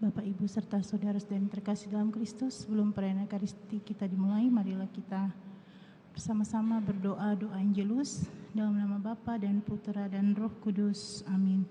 Bapak, Ibu, serta saudara dan terkasih dalam Kristus, sebelum perayaan Ekaristi kita dimulai, marilah kita bersama-sama berdoa doa Angelus dalam nama Bapa dan Putera dan Roh Kudus. Amin.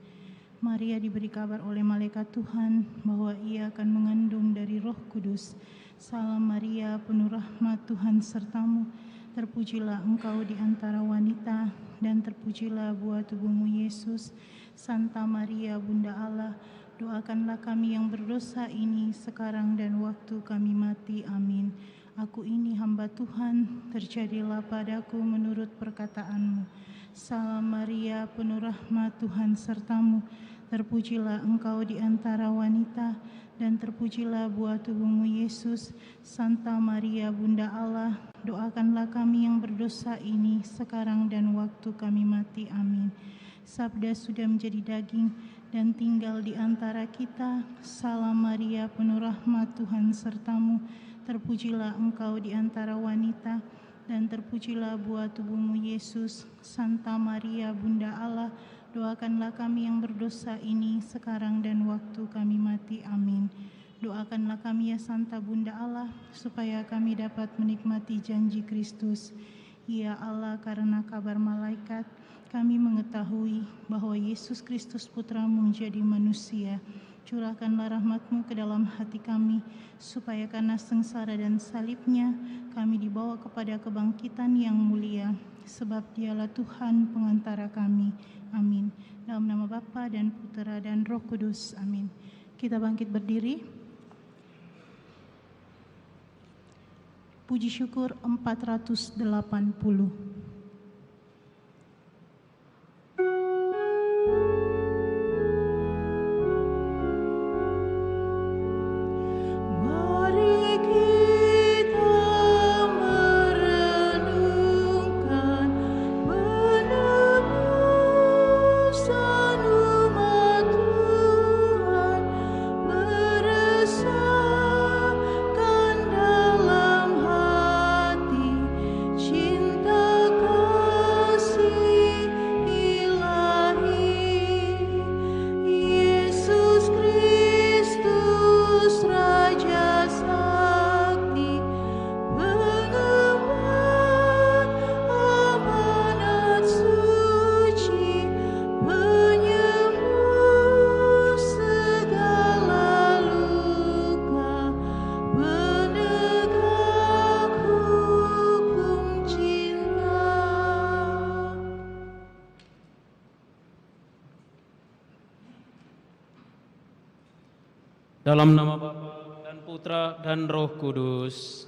Maria diberi kabar oleh malaikat Tuhan bahwa ia akan mengandung dari Roh Kudus. Salam Maria, penuh rahmat, Tuhan sertamu. Terpujilah engkau di antara wanita, dan terpujilah buah tubuhmu Yesus. Santa Maria, Bunda Allah, doakanlah kami yang berdosa ini sekarang dan waktu kami mati. Amin. Aku ini hamba Tuhan, terjadilah padaku menurut perkataanmu. Salam Maria, penuh rahmat, Tuhan sertamu. Terpujilah engkau di antara wanita, dan terpujilah buah tubuhmu Yesus. Santa Maria, Bunda Allah, doakanlah kami yang berdosa ini sekarang dan waktu kami mati. Amin. Sabda sudah menjadi daging dan tinggal di antara kita. Salam Maria, penuh rahmat, Tuhan sertamu. Terpujilah engkau di antara wanita, dan terpujilah buah tubuhmu Yesus. Santa Maria, Bunda Allah, doakanlah kami yang berdosa ini sekarang dan waktu kami mati. Amin. Doakanlah kami ya Santa Bunda Allah, supaya kami dapat menikmati janji Kristus. Ya Allah, karena kabar malaikat, kami mengetahui bahwa Yesus Kristus Putramu menjadi manusia. Curahkanlah rahmat-Mu ke dalam hati kami, supaya karena sengsara dan salibnya, kami dibawa kepada kebangkitan yang mulia. Sebab Dialah Tuhan pengantara kami. Amin. Dalam nama Bapa dan Putera dan Roh Kudus. Amin. Kita bangkit berdiri. Puji syukur 480. Dalam nama Bapa dan Putra dan Roh Kudus.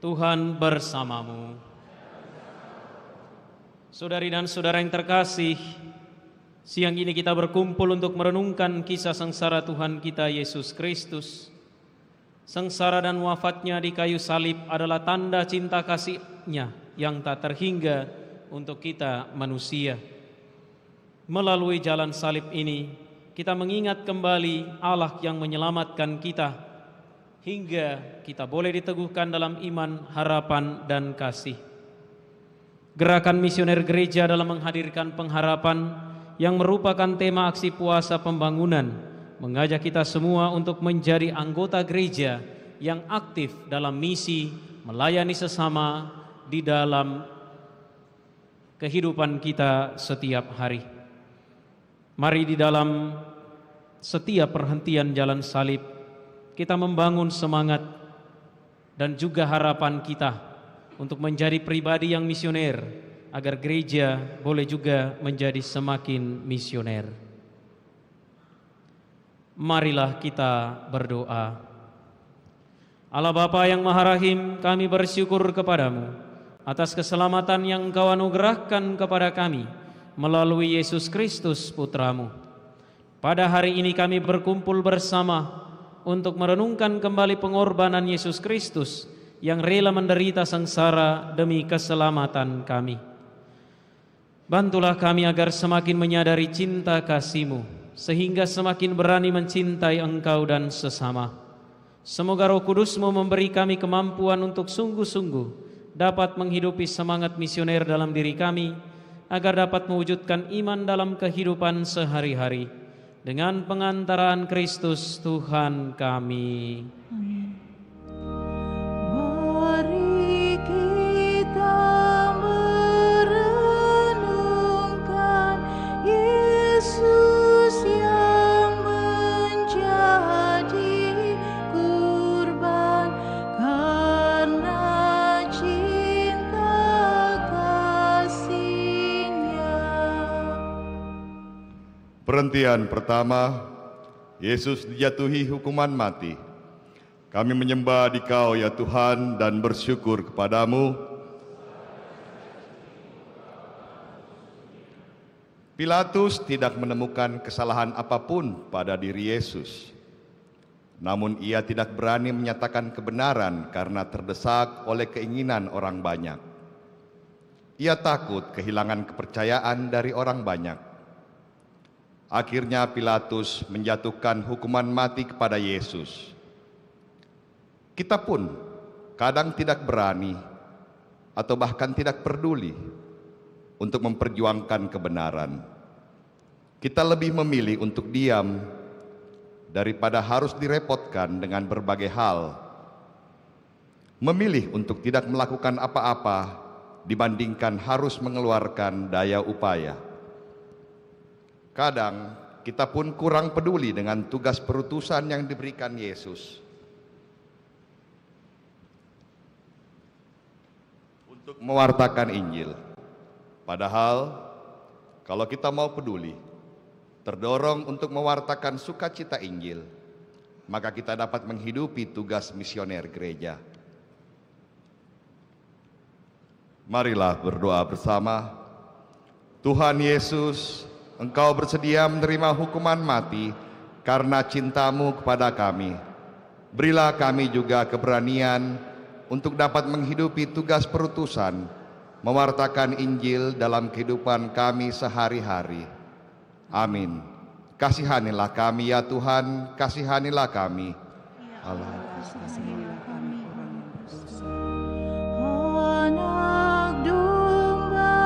Tuhan bersamamu. Saudari dan saudara yang terkasih, siang ini kita berkumpul untuk merenungkan kisah sengsara Tuhan kita Yesus Kristus. Sengsara dan wafatnya di kayu salib adalah tanda cinta kasih-Nya yang tak terhingga untuk kita manusia. Melalui jalan salib ini, kita mengingat kembali Allah yang menyelamatkan kita, hingga kita boleh diteguhkan dalam iman, harapan, dan kasih. Gerakan misioner gereja dalam menghadirkan pengharapan yang merupakan tema aksi puasa pembangunan, mengajak kita semua untuk menjadi anggota gereja yang aktif dalam misi melayani sesama di dalam kehidupan kita setiap hari. Mari di dalam setiap perhentian jalan salib kita membangun semangat dan juga harapan kita untuk menjadi pribadi yang misioner, agar gereja boleh juga menjadi semakin misioner. Marilah kita berdoa. Allah Bapa yang Maha Rahim, kami bersyukur kepadamu atas keselamatan yang Engkau anugerahkan kepada kami melalui Yesus Kristus Putramu. Pada hari ini kami berkumpul bersama untuk merenungkan kembali pengorbanan Yesus Kristus yang rela menderita sengsara demi keselamatan kami. Bantulah kami agar semakin menyadari cinta kasih-Mu, sehingga semakin berani mencintai Engkau dan sesama. Semoga Roh Kudus-Mu memberi kami kemampuan untuk sungguh-sungguh dapat menghidupi semangat misioner dalam diri kami, agar dapat mewujudkan iman dalam kehidupan sehari-hari, dengan pengantaran Kristus Tuhan kami. Amin. Mari kita merenungkan Yesus yang menjadi kurban karena cinta kasih-Nya. Perhentian pertama, Yesus dijatuhi hukuman mati. Kami menyembah Dikau ya Tuhan dan bersyukur kepadamu. Pilatus tidak menemukan kesalahan apapun pada diri Yesus. Namun ia tidak berani menyatakan kebenaran karena terdesak oleh keinginan orang banyak. Ia takut kehilangan kepercayaan dari orang banyak. Akhirnya Pilatus menjatuhkan hukuman mati kepada Yesus. Kita pun kadang tidak berani atau bahkan tidak peduli untuk memperjuangkan kebenaran. Kita lebih memilih untuk diam daripada harus direpotkan dengan berbagai hal. Memilih untuk tidak melakukan apa-apa dibandingkan harus mengeluarkan daya upaya. Kadang kita pun kurang peduli dengan tugas perutusan yang diberikan Yesus untuk mewartakan Injil. Padahal kalau kita mau peduli, terdorong untuk mewartakan sukacita Injil, maka kita dapat menghidupi tugas misioner gereja. Marilah berdoa bersama. Tuhan Yesus, Engkau bersedia menerima hukuman mati karena cinta-Mu kepada kami. Berilah kami juga keberanian untuk dapat menghidupi tugas perutusan, mewartakan Injil dalam kehidupan kami sehari-hari. Amin. Kasihanilah kami ya Tuhan, kasihanilah kami. Allah. Kasihanilah kami orang yang berdosa. Anak domba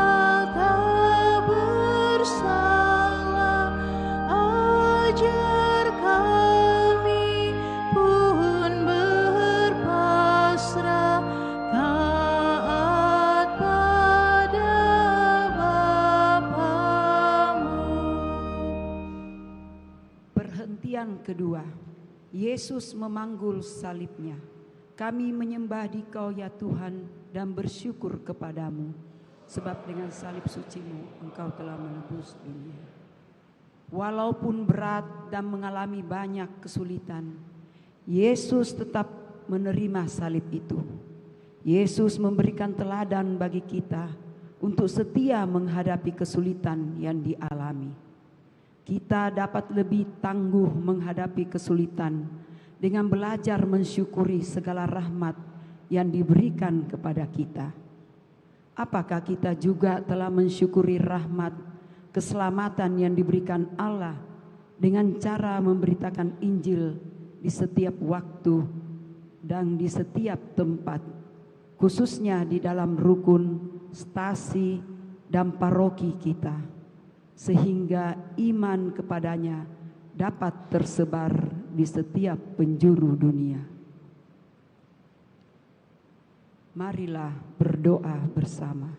tak bersalah, ajar kami pun berpasrah, taat pada Bapa-Mu. Perhentian kedua, Yesus memanggul salibnya. Kami menyembah Dikau ya Tuhan dan bersyukur kepadamu, sebab dengan salib suci-Mu Engkau telah menebus dunia. Walaupun berat dan mengalami banyak kesulitan, Yesus tetap menerima salib itu. Yesus memberikan teladan bagi kita untuk setia menghadapi kesulitan yang dialami. Kita dapat lebih tangguh menghadapi kesulitan dengan belajar mensyukuri segala rahmat yang diberikan kepada kita. Apakah kita juga telah mensyukuri rahmat keselamatan yang diberikan Allah dengan cara memberitakan Injil di setiap waktu dan di setiap tempat, khususnya di dalam rukun, stasi, dan paroki kita, sehingga iman kepadanya dapat tersebar di setiap penjuru dunia. Marilah berdoa bersama.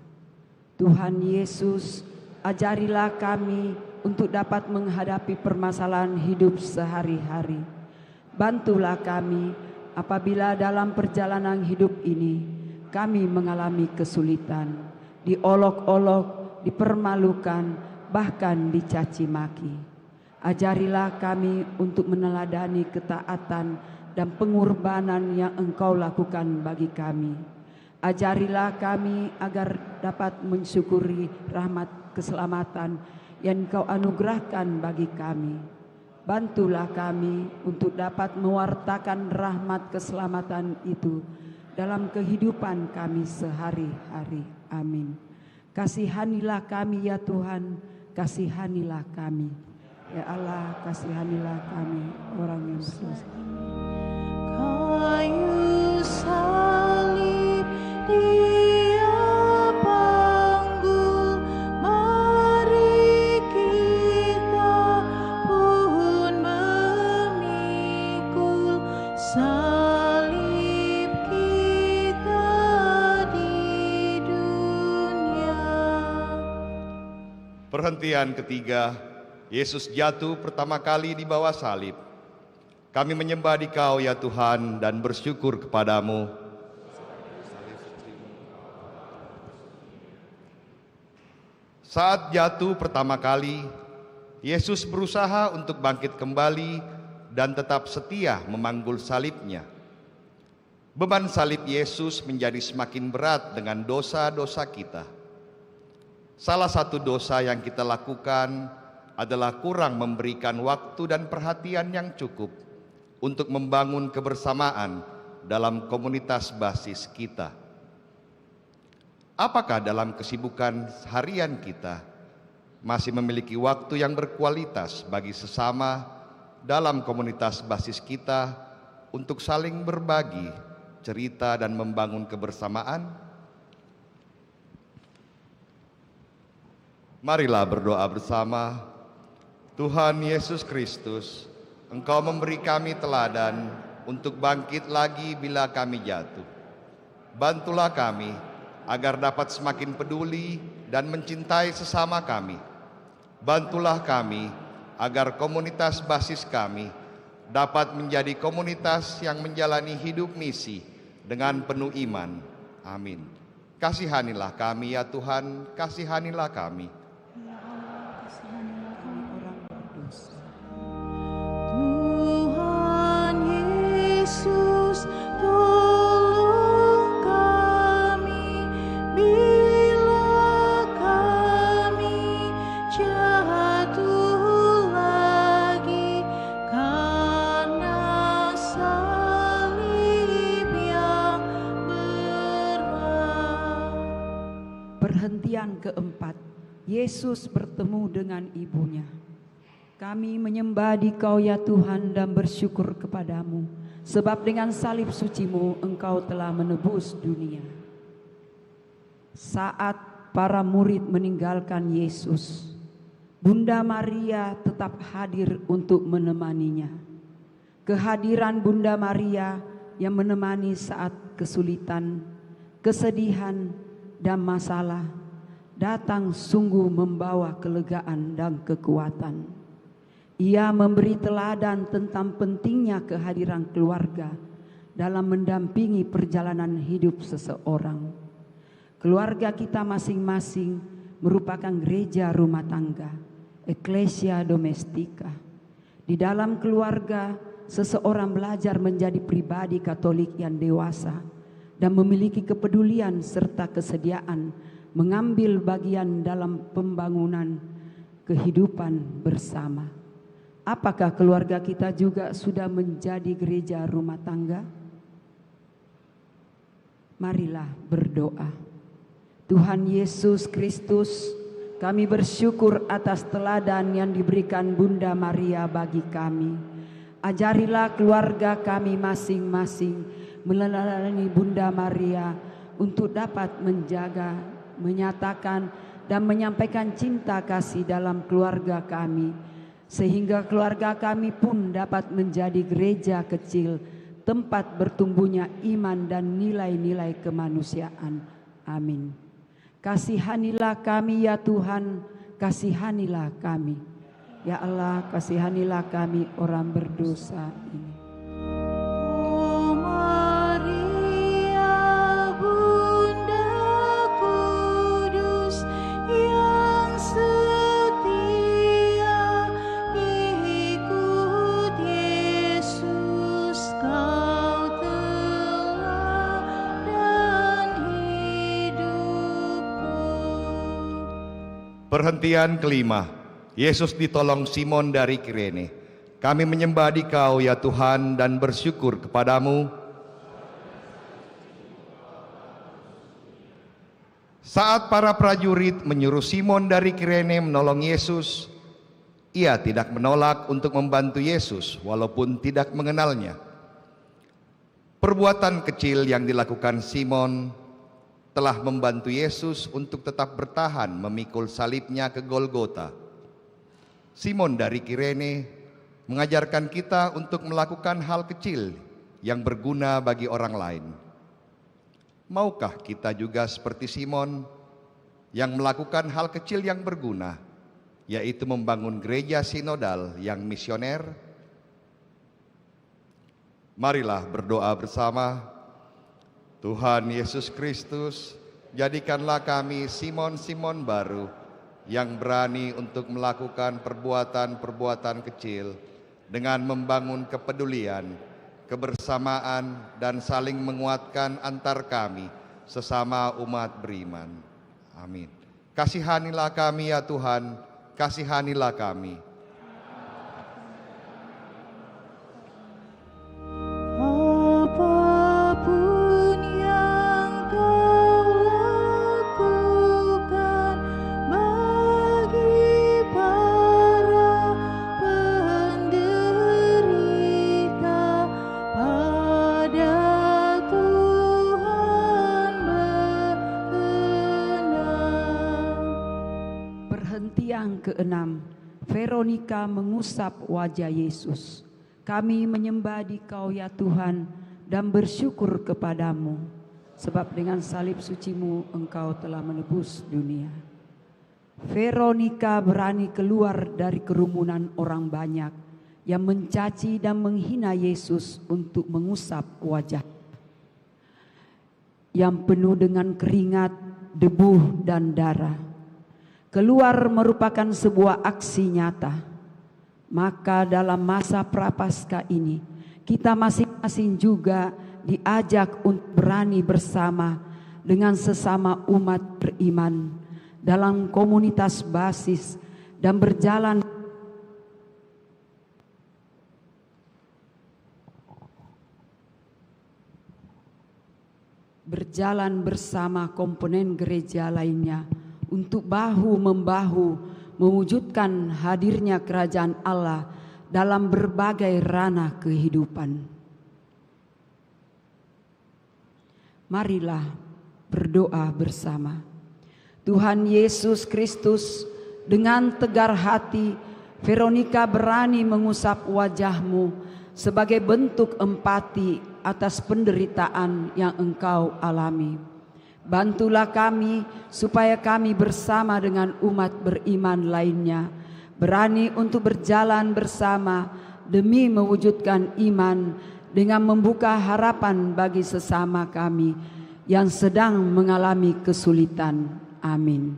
Tuhan Yesus, ajarilah kami untuk dapat menghadapi permasalahan hidup sehari-hari. Bantulah kami apabila dalam perjalanan hidup ini kami mengalami kesulitan, diolok-olok, dipermalukan, bahkan dicaci maki. Ajarilah kami untuk meneladani ketaatan dan pengorbanan yang Engkau lakukan bagi kami. Ajarilah kami agar dapat mensyukuri rahmat keselamatan yang Engkau anugerahkan bagi kami. Bantulah kami untuk dapat mewartakan rahmat keselamatan itu dalam kehidupan kami sehari-hari. Amin. Kasihanilah kami ya Tuhan, kasihanilah kami. Ya Allah, kasihanilah kami orang yang berdosa. Kayu salib Dia panggul, mari kita pun Perhentian ketiga, Yesus jatuh pertama kali di bawah salib. Kami menyembah Dikau ya Tuhan dan bersyukur kepadamu. Saat jatuh pertama kali, Yesus berusaha untuk bangkit kembali dan tetap setia memanggul salibnya. Beban salib Yesus menjadi semakin berat dengan dosa-dosa kita. Salah satu dosa yang kita lakukan adalah kurang memberikan waktu dan perhatian yang cukup untuk membangun kebersamaan dalam komunitas basis kita. Apakah dalam kesibukan harian kita masih memiliki waktu yang berkualitas bagi sesama dalam komunitas basis kita untuk saling berbagi cerita dan membangun kebersamaan? Marilah berdoa bersama. Tuhan Yesus Kristus, Engkau memberi kami teladan untuk bangkit lagi bila kami jatuh. Bantulah kami agar dapat semakin peduli dan mencintai sesama kami. Bantulah kami agar komunitas basis kami dapat menjadi komunitas yang menjalani hidup misi dengan penuh iman. Amin. Kasihanilah kami ya Tuhan, kasihanilah kami. Ya Allah, kasihanilah kami orang berdosa. Tuhan Yesus, tolong kami bila kami jatuh lagi karena salib yang berat. Perhentian keempat, Yesus bertemu dengan ibunya. Kami menyembah Dikau ya Tuhan dan bersyukur kepadamu, sebab dengan salib suci-Mu Engkau telah menebus dunia. Saat para murid meninggalkan Yesus, Bunda Maria tetap hadir untuk menemaninya. Kehadiran Bunda Maria yang menemani saat kesulitan, kesedihan, dan masalah datang sungguh membawa kelegaan dan kekuatan. Ia memberi teladan tentang pentingnya kehadiran keluarga dalam mendampingi perjalanan hidup seseorang. Keluarga kita masing-masing merupakan gereja rumah tangga, Ecclesia Domestica. Di dalam keluarga, seseorang belajar menjadi pribadi Katolik yang dewasa dan memiliki kepedulian serta kesediaan mengambil bagian dalam pembangunan kehidupan bersama. Apakah keluarga kita juga sudah menjadi gereja rumah tangga? Marilah berdoa. Tuhan Yesus Kristus, kami bersyukur atas teladan yang diberikan Bunda Maria bagi kami. Ajarilah keluarga kami masing-masing meneladani Bunda Maria untuk dapat menjaga, menyatakan, dan menyampaikan cinta kasih dalam keluarga kami, sehingga keluarga kami pun dapat menjadi gereja kecil, tempat bertumbuhnya iman dan nilai-nilai kemanusiaan. Amin. Kasihanilah kami ya Tuhan, kasihanilah kami. Ya Allah, kasihanilah kami orang berdosa ini. Oh Maria, Bunda Kudus yang setia ikut Yesus, Kau teladan hidupku. Perhentian kelima, Yesus ditolong Simon dari Kirene. Kami menyembah Dikau ya Tuhan dan bersyukur kepadamu. Saat para prajurit menyuruh Simon dari Kirene menolong Yesus, ia tidak menolak untuk membantu Yesus walaupun tidak mengenalnya. Perbuatan kecil yang dilakukan Simon telah membantu Yesus untuk tetap bertahan memikul salibnya ke Golgota. Simon dari Kirene mengajarkan kita untuk melakukan hal kecil yang berguna bagi orang lain. Maukah kita juga seperti Simon yang melakukan hal kecil yang berguna yaitu membangun gereja sinodal yang misioner. Marilah berdoa bersama. Tuhan Yesus Kristus, jadikanlah kami Simon-Simon baru yang berani untuk melakukan perbuatan-perbuatan kecil dengan membangun kepedulian, kebersamaan, dan saling menguatkan antar kami sesama umat beriman. Amin. Kasihanilah kami ya Tuhan, kasihanilah kami. Apapun yang kau lakukan bagi para penderita, pada Tuhan berkenan. Perhentian ke-6, Veronika mengusap wajah Yesus. Kami menyembah Dikau ya Tuhan dan bersyukur kepadamu, sebab dengan salib suci-Mu Engkau telah menebus dunia. Veronika berani keluar dari kerumunan orang banyak yang mencaci dan menghina Yesus untuk mengusap wajah yang penuh dengan keringat, debu, dan darah. Keluar merupakan sebuah aksi nyata. Maka dalam masa prapaskah ini, kita masing-masing juga diajak untuk berani bersama dengan sesama umat beriman dalam komunitas basis dan berjalan bersama komponen gereja lainnya untuk bahu-membahu mewujudkan hadirnya kerajaan Allah dalam berbagai ranah kehidupan. Marilah berdoa bersama. Tuhan Yesus Kristus, dengan tegar hati Veronika berani mengusap wajah-Mu sebagai bentuk empati atas penderitaan yang Engkau alami. Bantulah kami supaya kami bersama dengan umat beriman lainnya berani untuk berjalan bersama demi mewujudkan iman dengan membuka harapan bagi sesama kami yang sedang mengalami kesulitan. Amin.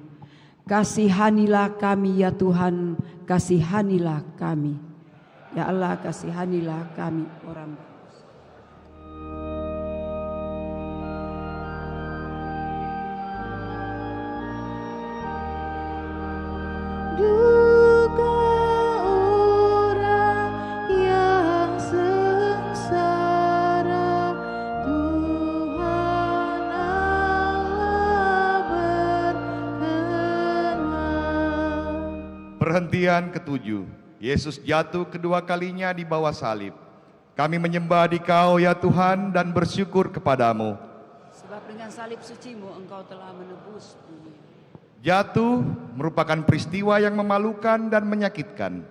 Kasihanilah kami ya Tuhan, kasihanilah kami. Ya Allah, kasihanilah kami orang duka orang yang sengsara, Tuhan Allah berkenan. Perhentian ke-7, Yesus jatuh kedua kalinya di bawah salib. Kami menyembah Dikau ya Tuhan dan bersyukur kepadamu. Sebab dengan salib suci-Mu Engkau telah menebus dunia. Jatuh merupakan peristiwa yang memalukan dan menyakitkan.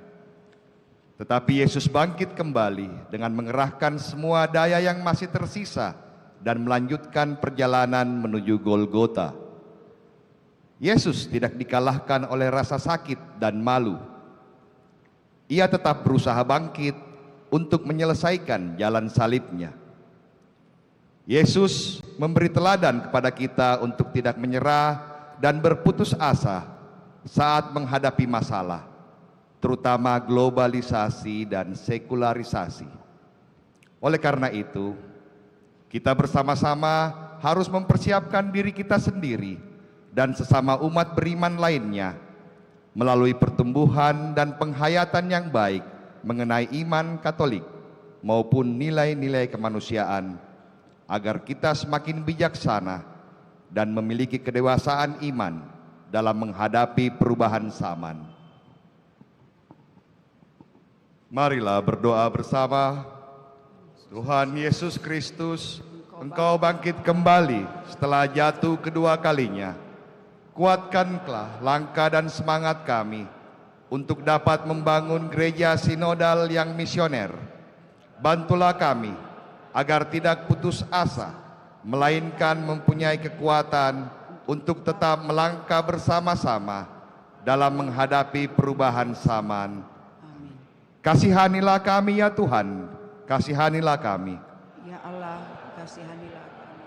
Tetapi Yesus bangkit kembali dengan mengerahkan semua daya yang masih tersisa dan melanjutkan perjalanan menuju Golgota. Yesus tidak dikalahkan oleh rasa sakit dan malu. Ia tetap berusaha bangkit untuk menyelesaikan jalan salibnya. Yesus memberi teladan kepada kita untuk tidak menyerah dan berputus asa saat menghadapi masalah, terutama globalisasi dan sekularisasi. Oleh karena itu, kita bersama-sama harus mempersiapkan diri kita sendiri dan sesama umat beriman lainnya melalui pertumbuhan dan penghayatan yang baik mengenai iman Katolik maupun nilai-nilai kemanusiaan, agar kita semakin bijaksana dan memiliki kedewasaan iman dalam menghadapi perubahan zaman. Marilah berdoa bersama. Tuhan Yesus Kristus, Engkau bangkit kembali setelah jatuh kedua kalinya. Kuatkanlah langkah dan semangat kami untuk dapat membangun gereja sinodal yang misioner. Bantulah kami agar tidak putus asa, melainkan mempunyai kekuatan untuk tetap melangkah bersama-sama dalam menghadapi perubahan zaman. Amin. Kasihanilah kami ya Tuhan, kasihanilah kami. Ya Allah, kasihanilah kami.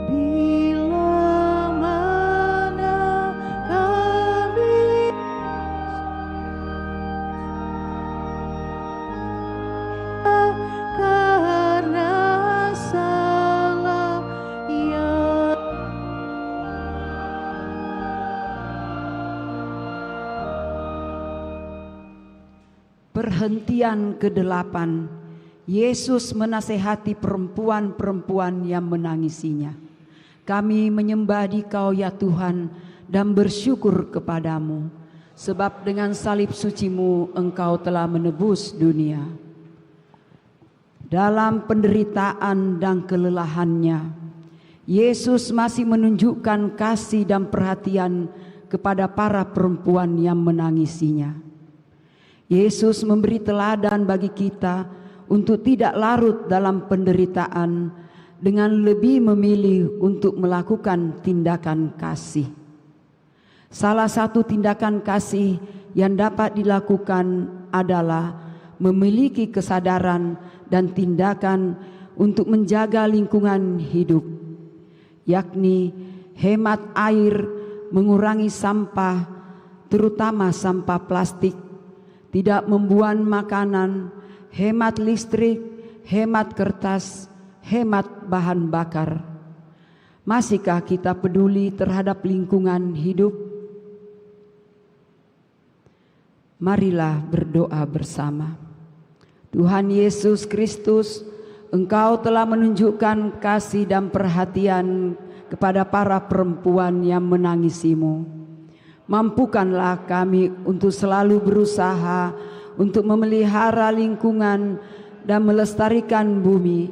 Bila mana kami karena salah yang Perhentian ke-8. Yesus menasehati perempuan-perempuan yang menangisinya. Kami menyembah Dikau ya Tuhan dan bersyukur kepadamu, sebab dengan salib suci-Mu Engkau telah menebus dunia. Dalam penderitaan dan kelelahannya, Yesus masih menunjukkan kasih dan perhatian kepada para perempuan yang menangisinya. Yesus memberi teladan bagi kita untuk tidak larut dalam penderitaan dengan lebih memilih untuk melakukan tindakan kasih. Salah satu tindakan kasih yang dapat dilakukan adalah memiliki kesadaran dan tindakan untuk menjaga lingkungan hidup, yakni hemat air, mengurangi sampah, terutama sampah plastik, tidak membuang makanan, hemat listrik, hemat kertas, hemat bahan bakar. Masihkah kita peduli terhadap lingkungan hidup? Marilah berdoa bersama. Tuhan Yesus Kristus, Engkau telah menunjukkan kasih dan perhatian kepada para perempuan yang menangisi-Mu. Mampukanlah kami untuk selalu berusaha untuk memelihara lingkungan dan melestarikan bumi,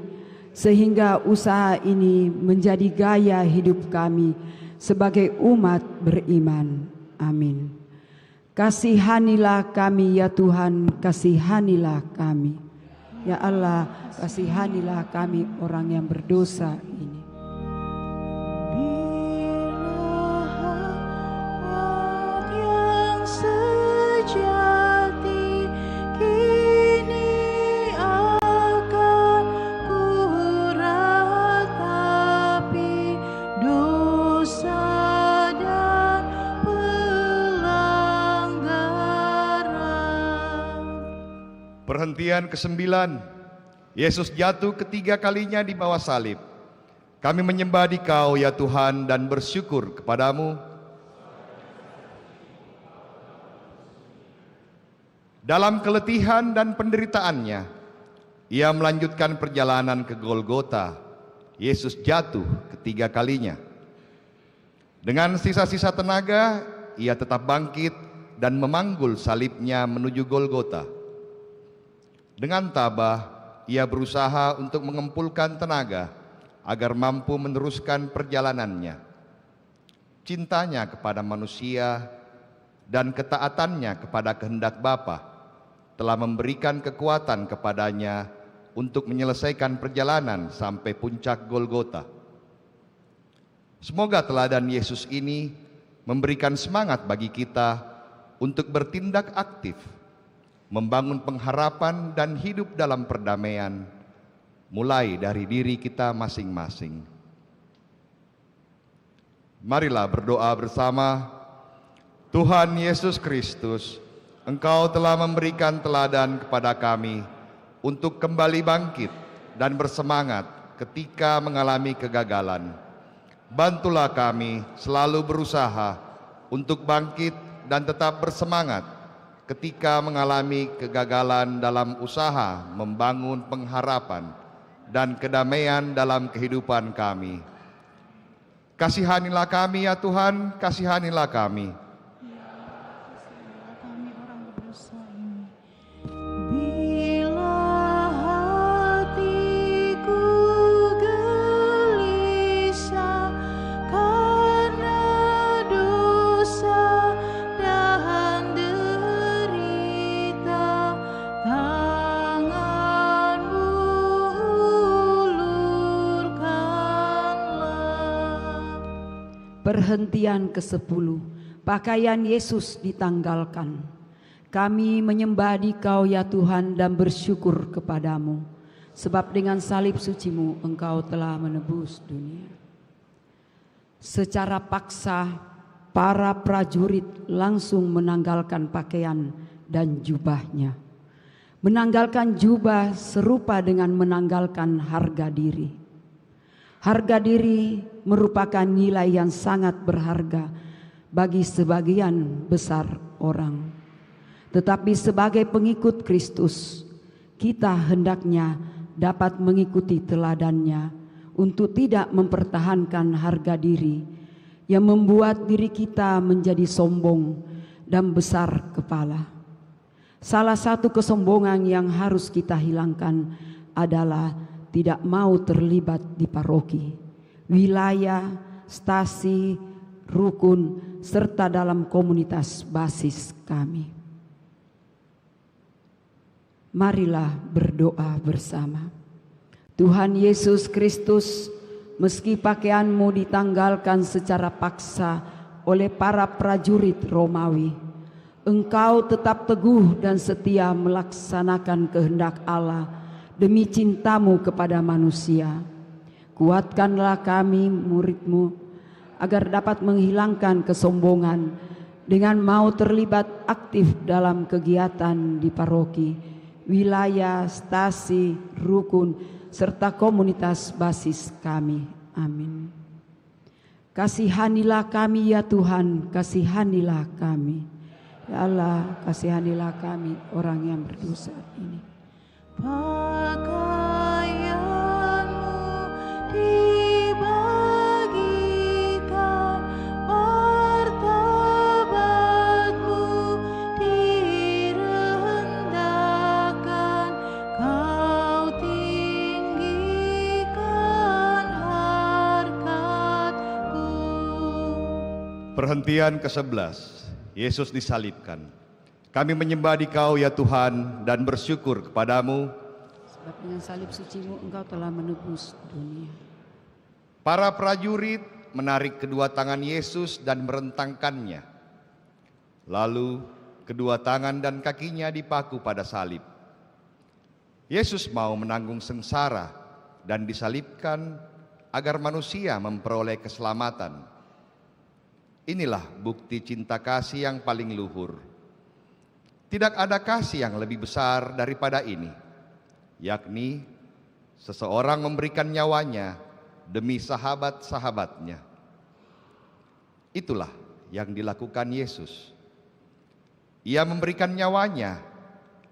sehingga usaha ini menjadi gaya hidup kami sebagai umat beriman. Amin. Kasihanilah kami ya Tuhan, kasihanilah kami. Ya Allah, kasihanilah kami orang yang berdosa ini. sejati kini akan ku ratapi dosa dan pelanggaran. Perhentian ke-9. Yesus jatuh ketiga kalinya di bawah salib. Kami menyembah Dikau ya Tuhan dan bersyukur kepadamu. Dalam keletihan dan penderitaannya, Ia melanjutkan perjalanan ke Golgota. Yesus jatuh ketiga kalinya. Dengan sisa-sisa tenaga, Ia tetap bangkit dan memanggul salibnya menuju Golgota. Dengan tabah, Ia berusaha untuk mengumpulkan tenaga agar mampu meneruskan perjalanannya. Cintanya kepada manusia dan ketaatannya kepada kehendak Bapa telah memberikan kekuatan kepadanya untuk menyelesaikan perjalanan sampai puncak Golgota. Semoga teladan Yesus ini memberikan semangat bagi kita untuk bertindak aktif, membangun pengharapan dan hidup dalam perdamaian, mulai dari diri kita masing-masing. Marilah berdoa bersama. Tuhan Yesus Kristus, Engkau telah memberikan teladan kepada kami untuk kembali bangkit dan bersemangat ketika mengalami kegagalan. Bantulah kami selalu berusaha untuk bangkit dan tetap bersemangat ketika mengalami kegagalan dalam usaha membangun pengharapan dan kedamaian dalam kehidupan kami. Kasihanilah kami ya Tuhan, kasihanilah kami. Kami orang berdosa ini. Bila hatiku gelisah karena dosa dan derita, tangan-Mu ulurkanlah. Perhentian ke-10. Pakaian Yesus ditanggalkan. Kami menyembah Dikau ya Tuhan dan bersyukur kepadamu, sebab dengan salib suci-Mu Engkau telah menebus dunia. Secara paksa, para prajurit langsung menanggalkan pakaian dan jubahnya. Menanggalkan jubah serupa dengan menanggalkan harga diri. Harga diri merupakan nilai yang sangat berharga bagi sebagian besar orang. Tetapi sebagai pengikut Kristus, kita hendaknya dapat mengikuti teladannya untuk tidak mempertahankan harga diri yang membuat diri kita menjadi sombong dan besar kepala. Salah satu kesombongan yang harus kita hilangkan adalah tidak mau terlibat di paroki, wilayah, stasi, rukun, serta dalam komunitas basis kami. Marilah berdoa bersama. Tuhan Yesus Kristus, meski pakaian-Mu ditanggalkan secara paksa oleh para prajurit Romawi, Engkau tetap teguh dan setia melaksanakan kehendak Allah demi cinta-Mu kepada manusia. Kuatkanlah kami murid-Mu agar dapat menghilangkan kesombongan dengan mau terlibat aktif dalam kegiatan di paroki, wilayah, stasi, rukun, serta komunitas basis kami. Amin. Kasihanilah kami ya Tuhan, kasihanilah kami. Ya Allah, kasihanilah kami orang yang berdosa ini. Pakaian-Mu dibagikan, martabat-Mu direndahkan, Kau tinggikan harkat-Ku. Perhentian ke-11. Yesus disalibkan. Kami menyembah Dikau ya Tuhan dan bersyukur kepadamu, sebab dengan salib suci-Mu Engkau telah menebus dunia. Para prajurit menarik kedua tangan Yesus dan merentangkannya. Lalu kedua tangan dan kakinya dipaku pada salib. Yesus mau menanggung sengsara dan disalibkan agar manusia memperoleh keselamatan. Inilah bukti cinta kasih yang paling luhur. Tidak ada kasih yang lebih besar daripada ini, yakni seseorang memberikan nyawanya demi sahabat-sahabatnya. Itulah yang dilakukan Yesus. Ia memberikan nyawanya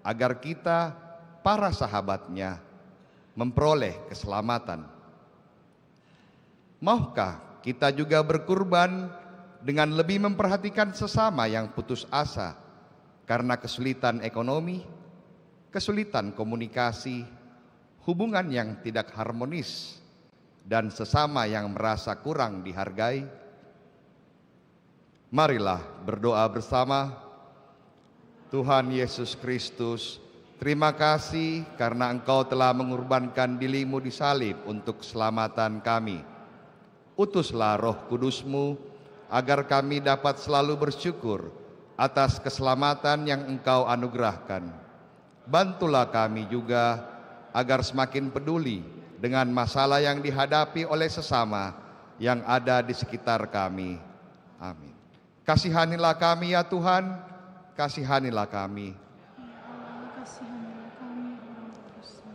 agar kita, para sahabatnya, memperoleh keselamatan. Maukah kita juga berkurban dengan lebih memperhatikan sesama yang putus asa karena kesulitan ekonomi, kesulitan komunikasi, hubungan yang tidak harmonis, dan sesama yang merasa kurang dihargai? Marilah berdoa bersama. Tuhan Yesus Kristus, terima kasih karena Engkau telah mengorbankan diri-Mu di salib untuk keselamatan kami. Utuslah Roh Kudus-Mu agar kami dapat selalu bersyukur atas keselamatan yang Engkau anugerahkan. Bantulah kami juga agar semakin peduli dengan masalah yang dihadapi oleh sesama yang ada di sekitar kami. Amin. Kasihanilah kami ya Tuhan, kasihanilah kami. Kasihanilah kami orang berdosa.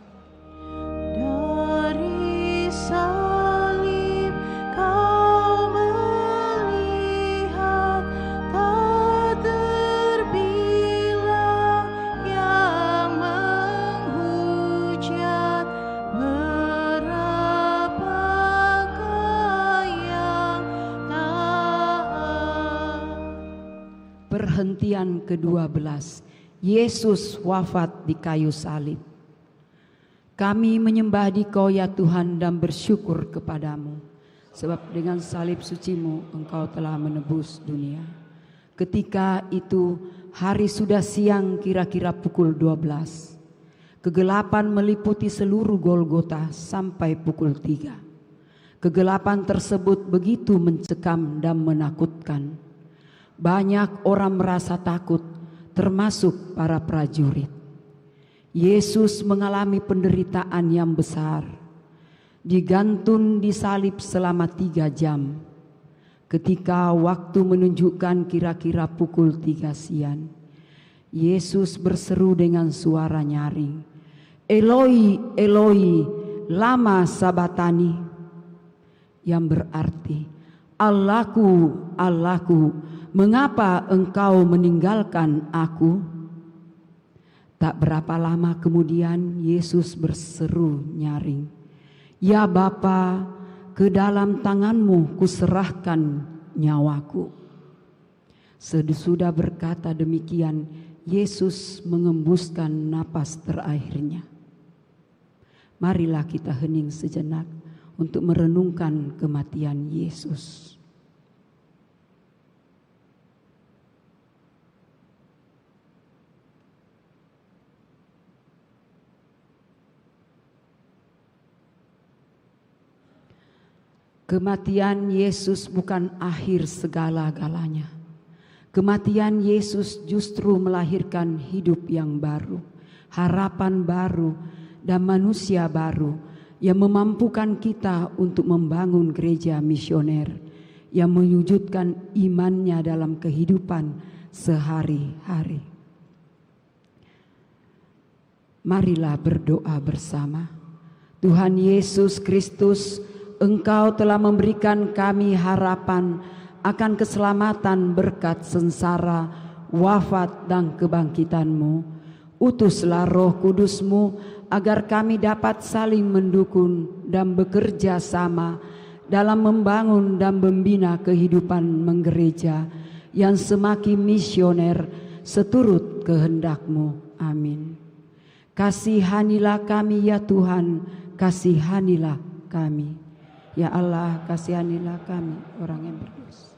Dari salib Kau melihat tak terbilang yang menghujat, berapakah yang taat. Perhentian ke-12. Yesus wafat di kayu salib. Kami menyembah Dikau ya Tuhan dan bersyukur kepadamu, sebab dengan salib suci-Mu Engkau telah menebus dunia. Ketika itu hari sudah siang, kira-kira pukul 12. Kegelapan meliputi seluruh Golgota sampai pukul 3. Kegelapan tersebut begitu mencekam dan menakutkan. Banyak orang merasa takut, termasuk para prajurit. Yesus mengalami penderitaan yang besar. Digantung di salib selama 3 jam. Ketika waktu menunjukkan kira-kira pukul 3 siang, Yesus berseru dengan suara nyaring, "Eloi, Eloi, lama sabatani," yang berarti, "Allahku, Allahku, mengapa engkau meninggalkan aku?" Tak berapa lama kemudian Yesus berseru nyaring, "Ya Bapa, ke dalam tanganmu kuserahkan nyawaku." Sesudah berkata demikian, Yesus mengembuskan napas terakhirnya. Marilah kita hening sejenak untuk merenungkan kematian Yesus. Kematian Yesus bukan akhir segala-galanya. Kematian Yesus justru melahirkan hidup yang baru, harapan baru, dan manusia baru yang memampukan kita untuk membangun gereja misioner yang mewujudkan imannya dalam kehidupan sehari-hari. Marilah berdoa bersama. Tuhan Yesus Kristus, Engkau telah memberikan kami harapan akan keselamatan berkat sengsara, wafat dan kebangkitan-Mu. Utuslah Roh Kudus-Mu agar kami dapat saling mendukung dan bekerja sama dalam membangun dan membina kehidupan menggereja yang semakin misioner seturut kehendak-Mu. Amin. Kasihanilah kami ya Tuhan, kasihanilah kami. Ya Allah, kasihanilah kami orang yang berdosa.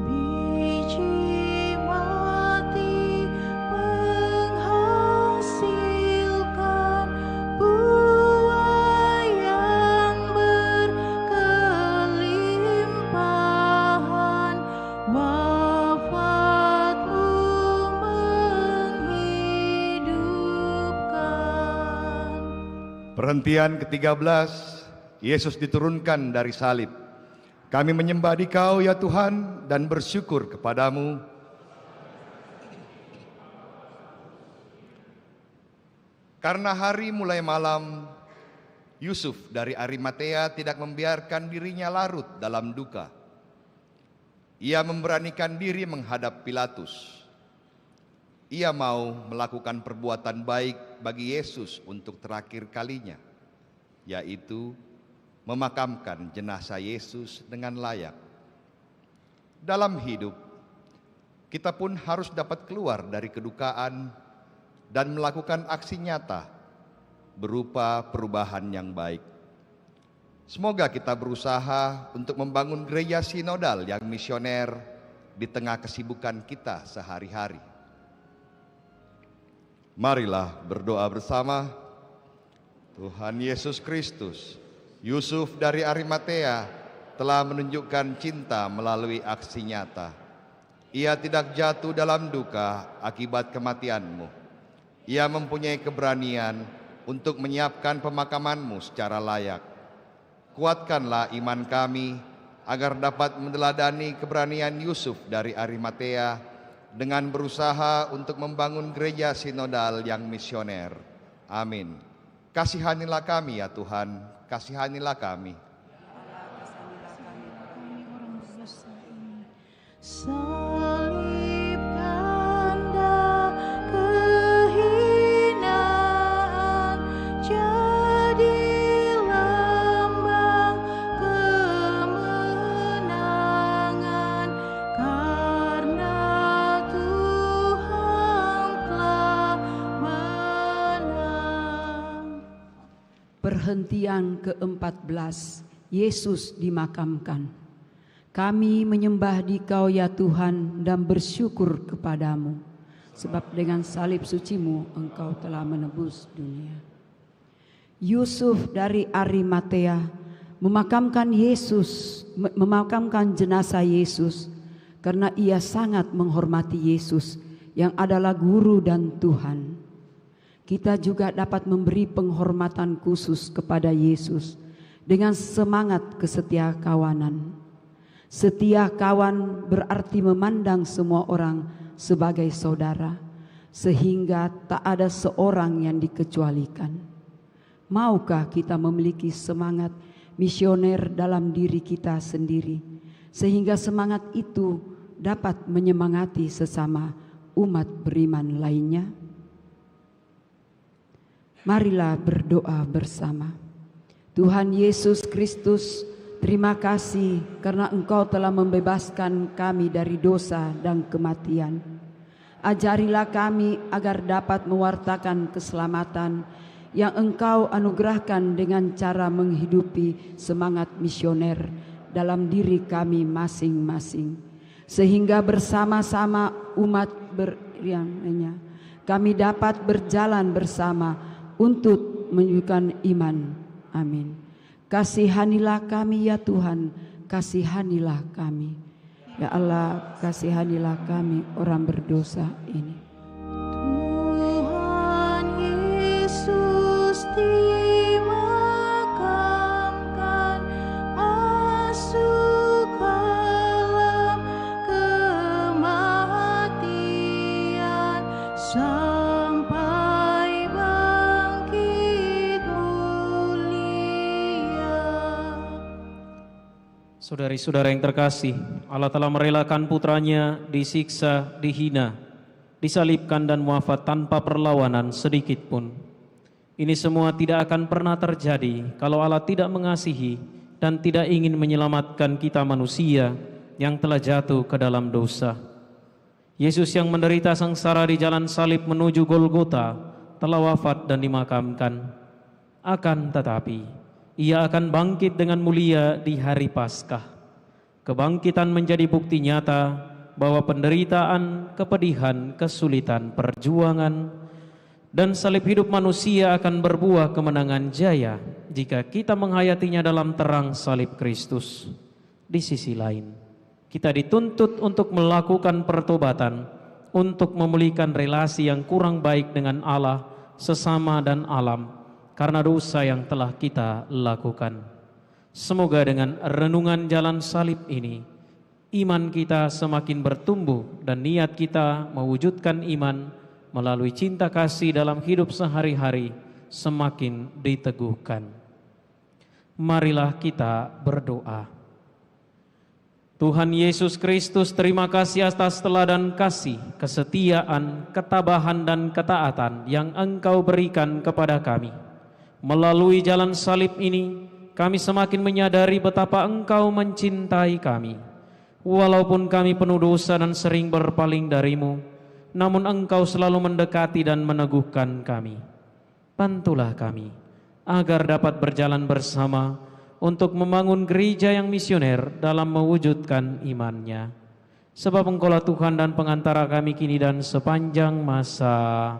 Biji mati menghasilkan buah yang berkelimpahan, wafatmu menghidupkan. Perhentian ke-13, Yesus diturunkan dari salib. Kami menyembah Dikau ya Tuhan dan bersyukur kepadamu. Karena hari mulai malam, Yusuf dari Arimatea tidak membiarkan dirinya larut dalam duka. Ia memberanikan diri menghadap Pilatus. Ia mau melakukan perbuatan baik bagi Yesus untuk terakhir kalinya, yaitu memakamkan jenazah Yesus dengan layak. Dalam hidup, kita pun harus dapat keluar dari kedukaan dan melakukan aksi nyata berupa perubahan yang baik. Semoga kita berusaha untuk membangun gereja sinodal yang misioner di tengah kesibukan kita sehari-hari. Marilah berdoa bersama. Tuhan Yesus Kristus, Yusuf dari Arimatea telah menunjukkan cinta melalui aksi nyata. Ia tidak jatuh dalam duka akibat kematian-Mu. Ia mempunyai keberanian untuk menyiapkan pemakaman-Mu secara layak. Kuatkanlah iman kami agar dapat meneladani keberanian Yusuf dari Arimatea dengan berusaha untuk membangun gereja sinodal yang misioner. Amin. Kasihanilah kami ya Tuhan, kasihanilah kami. Salib tanda kehinaan, jadi lambang kemenangan, karena Tuhan telah menang. Perhentian ke-14, Yesus dimakamkan. Kami menyembah Dikau ya Tuhan dan bersyukur kepadamu, sebab dengan salib suci-Mu Engkau telah menebus dunia. Yusuf dari Arimatea memakamkan jenazah Yesus karena ia sangat menghormati Yesus yang adalah guru dan Tuhan. Kita juga dapat memberi penghormatan khusus kepada Yesus dengan semangat kesetiakawanan. Setia kawan berarti memandang semua orang sebagai saudara, sehingga tak ada seorang yang dikecualikan. Maukah kita memiliki semangat misioner dalam diri kita sendiri, sehingga semangat itu dapat menyemangati sesama umat beriman lainnya? Marilah berdoa bersama. Tuhan Yesus Kristus, terima kasih karena Engkau telah membebaskan kami dari dosa dan kematian. Ajarilah kami agar dapat mewartakan keselamatan yang Engkau anugerahkan dengan cara menghidupi semangat misioner dalam diri kami masing-masing. Sehingga bersama-sama umat berimannya kami dapat berjalan bersama untuk menunjukkan iman. Amin. Kasihanilah kami ya Tuhan, kasihanilah kami. Ya Allah, kasihanilah kami orang berdosa ini. Tuhan Yesus dimakamkan, masuk alam kematian, sampai bangkit mulia. Saudari-saudara yang terkasih, Allah telah merelakan putranya disiksa, dihina, disalibkan dan wafat tanpa perlawanan sedikit pun. Ini semua tidak akan pernah terjadi kalau Allah tidak mengasihi dan tidak ingin menyelamatkan kita manusia yang telah jatuh ke dalam dosa. Yesus yang menderita sengsara di jalan salib menuju Golgota telah wafat dan dimakamkan. Akan tetapi Ia akan bangkit dengan mulia di hari Paskah. Kebangkitan menjadi bukti nyata bahwa penderitaan, kepedihan, kesulitan, perjuangan, dan salib hidup manusia akan berbuah kemenangan jaya jika kita menghayatinya dalam terang salib Kristus. Di sisi lain, kita dituntut untuk melakukan pertobatan, untuk memulihkan relasi yang kurang baik dengan Allah, sesama dan alam, karena dosa yang telah kita lakukan. Semoga dengan renungan jalan salib ini, iman kita semakin bertumbuh dan niat kita mewujudkan iman melalui cinta kasih dalam hidup sehari-hari semakin diteguhkan. Marilah kita berdoa. Tuhan Yesus Kristus, terima kasih atas teladan kasih, kesetiaan, ketabahan dan ketaatan yang Engkau berikan kepada kami. Melalui jalan salib ini, kami semakin menyadari betapa Engkau mencintai kami. Walaupun kami penuh dosa dan sering berpaling dari-Mu, namun Engkau selalu mendekati dan meneguhkan kami. Bantulah kami, agar dapat berjalan bersama untuk membangun gereja yang misioner dalam mewujudkan imannya. Sebab Engkaulah Tuhan dan pengantara kami kini dan sepanjang masa.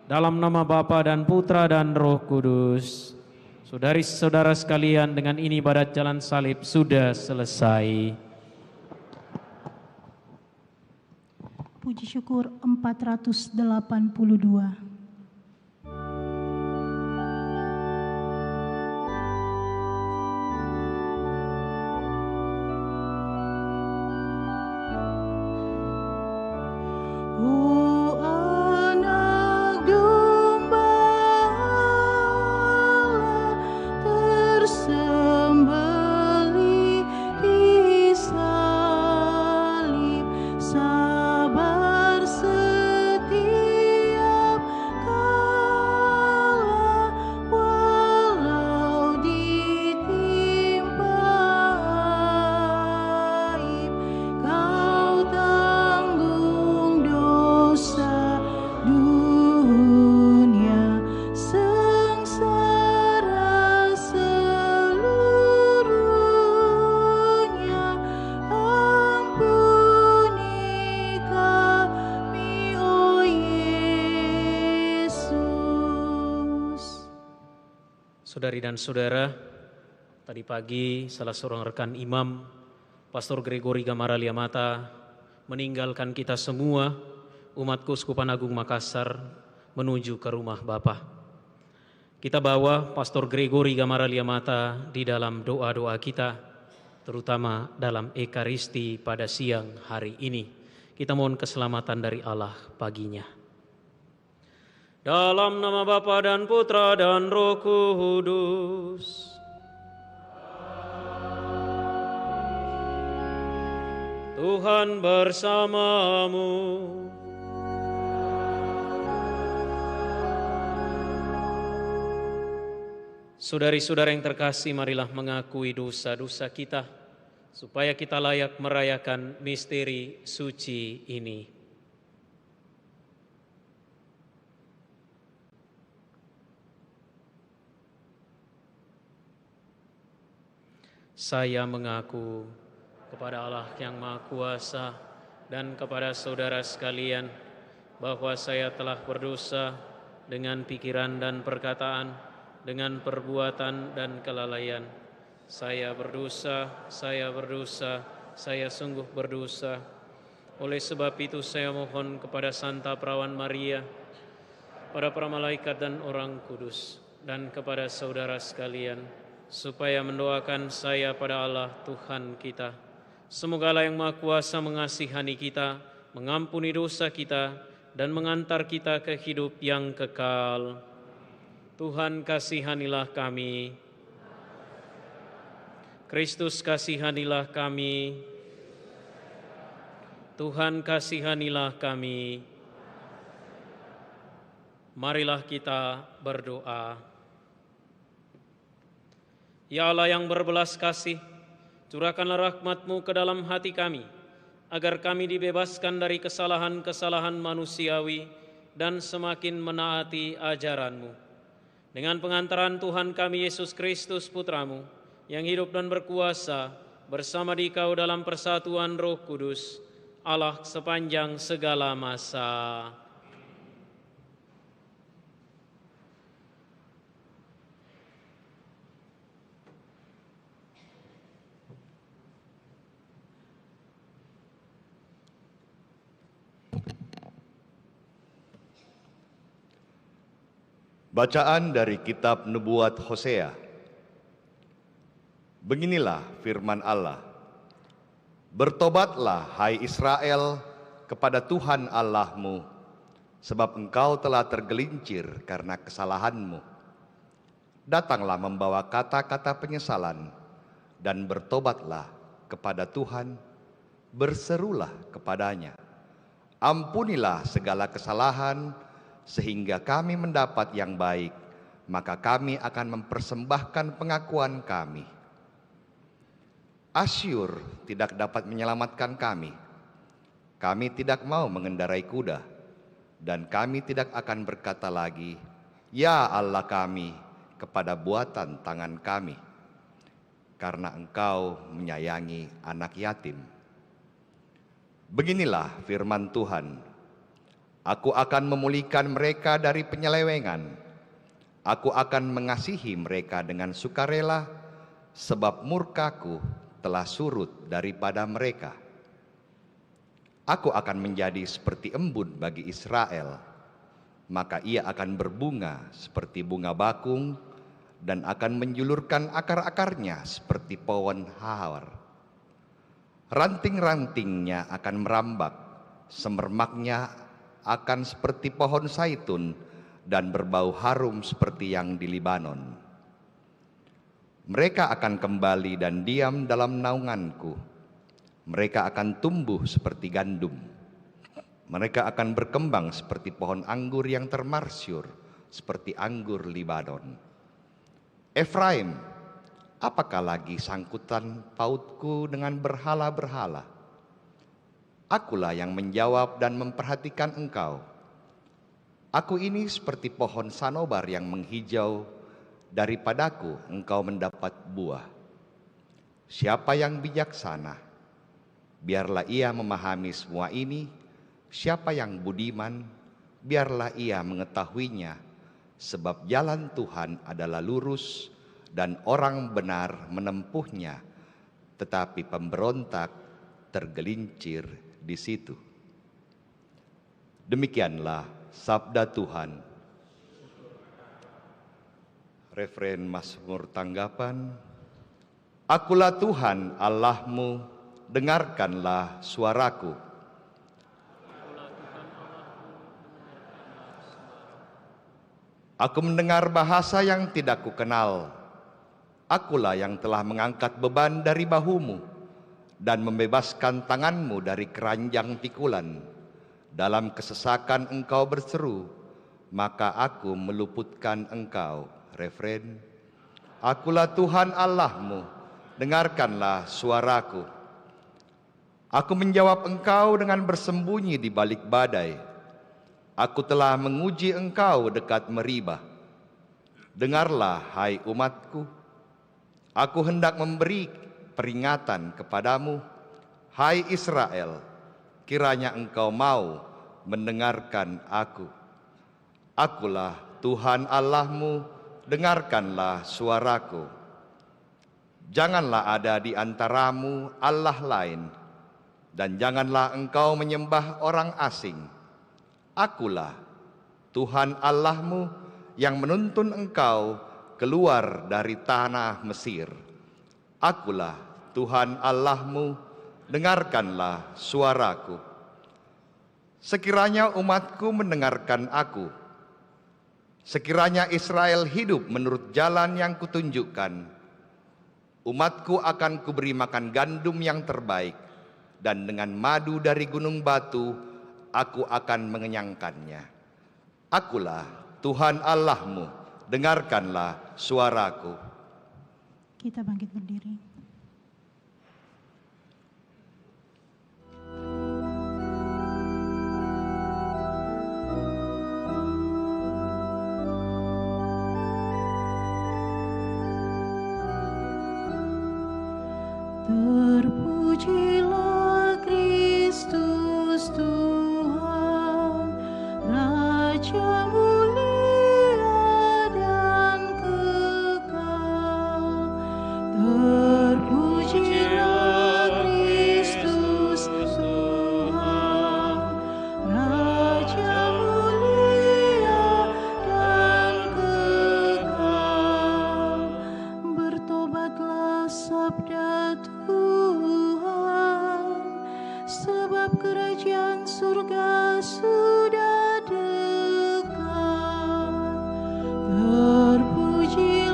Dalam nama Bapa dan Putra dan Roh Kudus. Saudari-saudara sekalian, dengan ini ibadat jalan salib sudah selesai. Puji syukur 482. Saudari dan saudara, tadi pagi salah seorang rekan imam, Pastor Gregory Gamaralia Mata, meninggalkan kita semua, umat Keuskupan Agung Makassar, menuju ke rumah Bapa. Kita bawa Pastor Gregory Gamaraliamata di dalam doa-doa kita, terutama dalam Ekaristi pada siang hari ini. Kita mohon keselamatan dari Allah baginya. Dalam nama Bapa dan Putra dan Roh Kudus. Tuhan bersamamu. Saudari-saudara yang terkasih, marilah mengakui dosa-dosa kita, supaya kita layak merayakan misteri suci ini. Saya mengaku kepada Allah yang Maha Kuasa dan kepada saudara sekalian bahwa saya telah berdosa dengan pikiran dan perkataan, dengan perbuatan dan kelalaian. Saya berdosa, saya sungguh berdosa. Oleh sebab itu saya mohon kepada Santa Perawan Maria, pada para malaikat dan orang kudus, dan kepada saudara sekalian, supaya mendoakan saya pada Allah Tuhan kita. Semoga Allah yang Maha Kuasa mengasihani kita, mengampuni dosa kita, dan mengantar kita ke hidup yang kekal. Tuhan kasihanilah kami. Kristus kasihanilah kami. Tuhan kasihanilah kami. Marilah kita berdoa. Ya Allah yang berbelas kasih, curahkanlah rahmat-Mu ke dalam hati kami, agar kami dibebaskan dari kesalahan-kesalahan manusiawi dan semakin menaati ajaran-Mu. Dengan pengantaran Tuhan kami Yesus Kristus Putra-Mu, yang hidup dan berkuasa bersama Dikau dalam persatuan Roh Kudus, Allah sepanjang segala masa. Bacaan dari kitab Nubuat Hosea. Beginilah firman Allah. Bertobatlah, hai Israel, kepada Tuhan Allahmu, sebab engkau telah tergelincir karena kesalahanmu. Datanglah membawa kata-kata penyesalan, dan bertobatlah kepada Tuhan, berserulah kepadanya. Ampunilah segala kesalahan, sehingga kami mendapat yang baik, maka kami akan mempersembahkan pengakuan kami. Asyur tidak dapat menyelamatkan kami. Kami tidak mau mengendarai kuda, dan kami tidak akan berkata lagi, "Ya Allah kami," kepada buatan tangan kami, karena Engkau menyayangi anak yatim. Beginilah firman Tuhan. Aku akan memulihkan mereka dari penyelewengan. Aku akan mengasihi mereka dengan sukarela, sebab murkaku telah surut daripada mereka. Aku akan menjadi seperti embun bagi Israel, maka ia akan berbunga seperti bunga bakung dan akan menjulurkan akar-akarnya seperti pohon hawar. Ranting-rantingnya akan merambak, semermaknya akan seperti pohon zaitun dan berbau harum seperti yang di Libanon. Mereka akan kembali dan diam dalam naunganku. Mereka akan tumbuh seperti gandum. Mereka akan berkembang seperti pohon anggur yang termarsyur, seperti anggur Libanon. Efraim, apakah lagi sangkutan pautku dengan berhala-berhala? Akulah yang menjawab dan memperhatikan engkau. Aku ini seperti pohon sanobar yang menghijau, daripadaku engkau mendapat buah. Siapa yang bijaksana? Biarlah ia memahami semua ini. Siapa yang budiman? Biarlah ia mengetahuinya. Sebab jalan Tuhan adalah lurus dan orang benar menempuhnya, tetapi pemberontak tergelincir di situ. Demikianlah sabda Tuhan. Referen Mazmur tanggapan. Akulah Tuhan Allahmu, dengarkanlah suaraku. Aku mendengar bahasa yang tidak kukenal. Akulah yang telah mengangkat beban dari bahumu dan membebaskan tanganmu dari keranjang pikulan. Dalam kesesakan engkau berseru, maka aku meluputkan engkau. Referen. Akulah Tuhan Allahmu, dengarkanlah suaraku. Aku menjawab engkau dengan bersembunyi di balik badai. Aku telah menguji engkau dekat Meribah. Dengarlah, hai umatku. Aku hendak memberi peringatan kepadamu, hai Israel. Kiranya engkau mau mendengarkan aku. Akulah Tuhan Allahmu, dengarkanlah suaraku. Janganlah ada di antaramu Allah lain, dan janganlah engkau menyembah orang asing. Akulah Tuhan Allahmu yang menuntun engkau keluar dari tanah Mesir. Akulah Tuhan Allahmu, dengarkanlah suaraku. Sekiranya umatku mendengarkan aku, sekiranya Israel hidup menurut jalan yang kutunjukkan, umatku akan kuberi makan gandum yang terbaik, dan dengan madu dari gunung batu aku akan mengenyangkannya. Akulah Tuhan Allahmu, dengarkanlah suaraku. Kita bangkit berdiri. Terpujilah Kristus Tuhan, Raja mulia dan kekal. Terpujilah Kristus Tuhan, Raja mulia dan kekal. Bertobatlah sabda Tuhan, sebab kerajaan surga sudah dekat. Terpujilah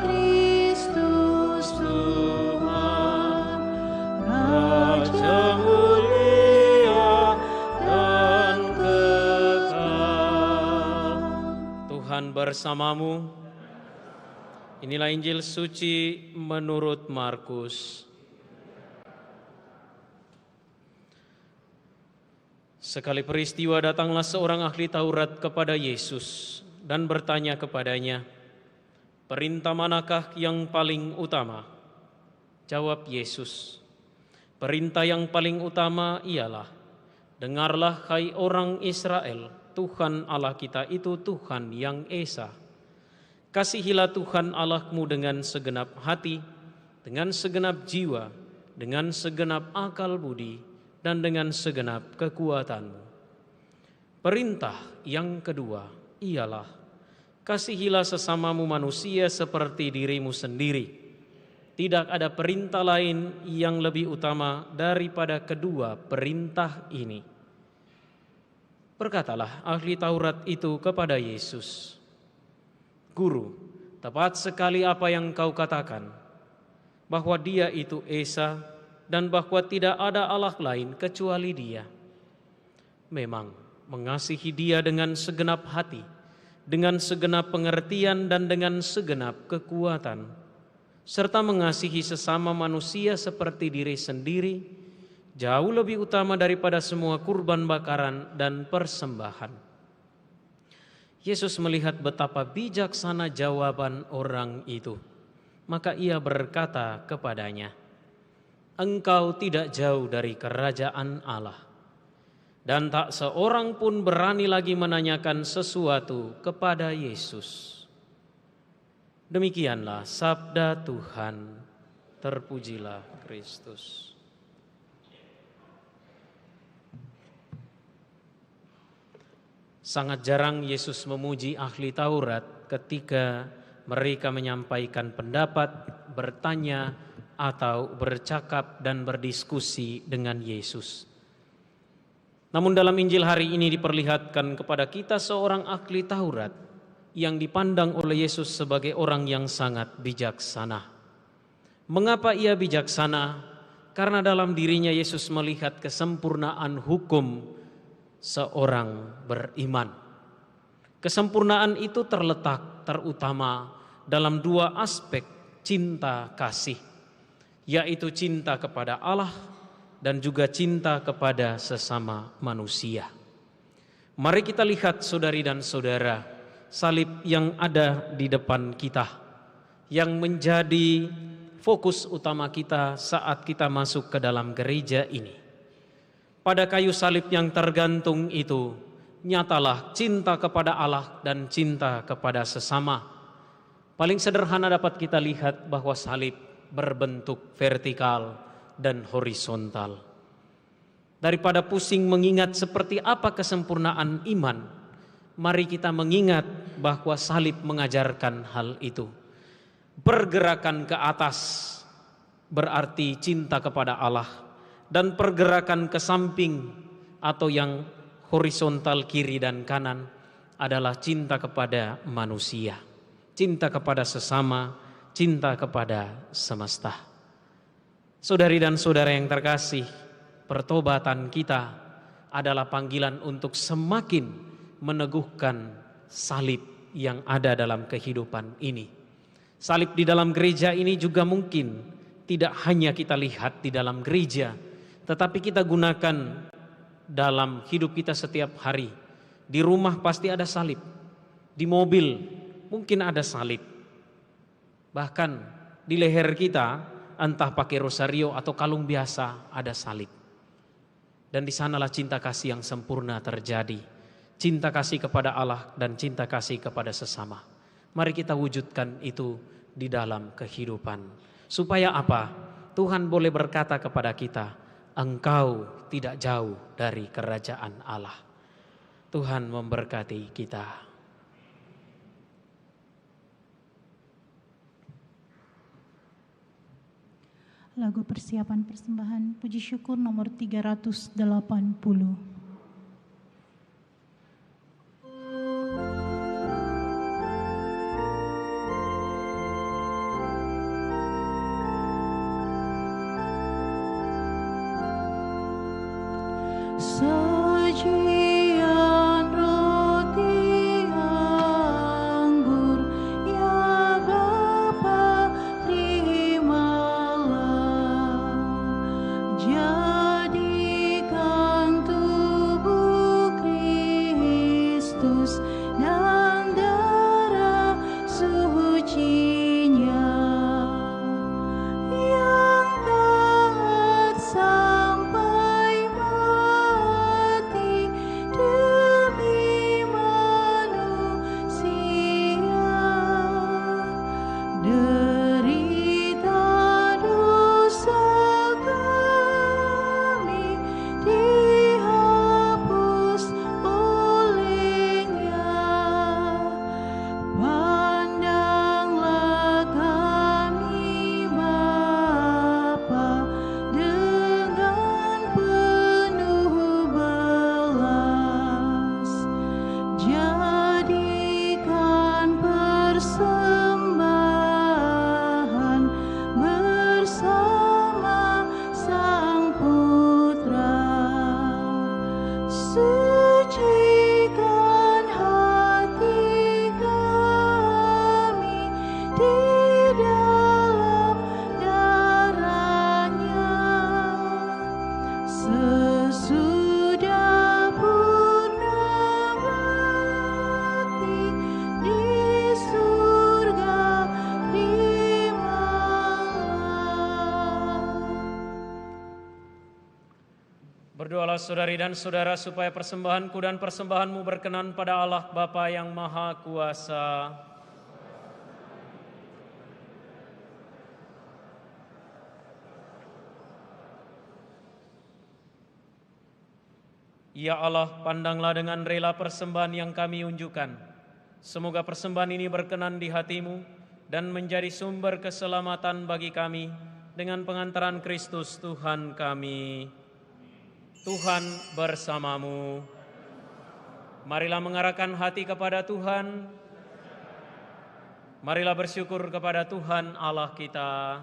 Kristus Tuhan, Raja mulia dan kekal. Tuhan bersamamu. Inilah Injil suci menurut Markus. Sekali peristiwa datanglah seorang ahli Taurat kepada Yesus dan bertanya kepadanya, "Perintah manakah yang paling utama?" Jawab Yesus, "Perintah yang paling utama ialah, dengarlah hai orang Israel, Tuhan Allah kita itu Tuhan yang esa. Kasihilah Tuhan Allahmu dengan segenap hati, dengan segenap jiwa, dengan segenap akal budi, dan dengan segenap kekuatanmu. Perintah yang kedua ialah, kasihilah sesamamu manusia seperti dirimu sendiri. Tidak ada perintah lain yang lebih utama daripada kedua perintah ini." Berkatalah ahli Taurat itu kepada Yesus, "Guru, tepat sekali apa yang kau katakan, bahwa Dia itu Esa dan bahwa tidak ada Allah lain kecuali Dia. Memang mengasihi Dia dengan segenap hati, dengan segenap pengertian dan dengan segenap kekuatan, serta mengasihi sesama manusia seperti diri sendiri, jauh lebih utama daripada semua kurban bakaran dan persembahan." Yesus melihat betapa bijaksana jawaban orang itu, maka ia berkata kepadanya, "Engkau tidak jauh dari kerajaan Allah." Dan tak seorang pun berani lagi menanyakan sesuatu kepada Yesus. Demikianlah sabda Tuhan. Terpujilah Kristus. Sangat jarang Yesus memuji ahli Taurat ketika mereka menyampaikan pendapat, bertanya, atau bercakap dan berdiskusi dengan Yesus. Namun dalam Injil hari ini diperlihatkan kepada kita seorang ahli Taurat yang dipandang oleh Yesus sebagai orang yang sangat bijaksana. Mengapa ia bijaksana? Karena dalam dirinya Yesus melihat kesempurnaan hukum seorang beriman. Kesempurnaan itu terletak terutama dalam dua aspek cinta kasih, yaitu cinta kepada Allah dan juga cinta kepada sesama manusia. Mari kita lihat saudari dan saudara, salib yang ada di depan kita, yang menjadi fokus utama kita saat kita masuk ke dalam gereja ini. Pada kayu salib yang tergantung itu, nyatalah cinta kepada Allah dan cinta kepada sesama. Paling sederhana dapat kita lihat bahwa salib berbentuk vertikal dan horizontal. Daripada pusing mengingat seperti apa kesempurnaan iman, mari kita mengingat bahwa salib mengajarkan hal itu. Pergerakan ke atas berarti cinta kepada Allah, dan pergerakan ke samping atau yang horizontal kiri dan kanan adalah cinta kepada manusia, cinta kepada sesama, cinta kepada semesta. Saudari dan saudara yang terkasih, pertobatan kita adalah panggilan untuk semakin meneguhkan salib yang ada dalam kehidupan ini. Salib di dalam gereja ini juga mungkin tidak hanya kita lihat di dalam gereja, tetapi kita gunakan dalam hidup kita setiap hari. Di rumah pasti ada salib, di mobil mungkin ada salib, bahkan di leher kita entah pakai rosario atau kalung biasa ada salib. Dan di sanalah cinta kasih yang sempurna terjadi, cinta kasih kepada Allah dan cinta kasih kepada sesama. Mari kita wujudkan itu di dalam kehidupan. Supaya apa? Tuhan boleh berkata kepada kita, engkau tidak jauh dari kerajaan Allah. Tuhan memberkati kita. Lagu persiapan persembahan puji syukur nomor 380. Sajian roti anggur, ya Bapa terimalah, jadikan tubuh Kristus dan darah sucinya yang taat sampai mati demi manusia. Derita dosa kami dihapus olehnya. Pandanglah kami Bapa dengan penuh belas, jadikan persembahan bersama Sang Putra. Sucikan hati kami di dalam darah-Nya. Sesudah purnamati di surga terimalah. Berdoalah saudari dan saudara supaya persembahanku dan persembahanmu berkenan pada Allah Bapa yang Maha Kuasa. Ya Allah, pandanglah dengan rela persembahan yang kami unjukkan. Semoga persembahan ini berkenan di hati-Mu dan menjadi sumber keselamatan bagi kami dengan pengantaran Kristus Tuhan kami. Tuhan bersamamu. Marilah mengarahkan hati kepada Tuhan. Marilah bersyukur kepada Tuhan Allah kita.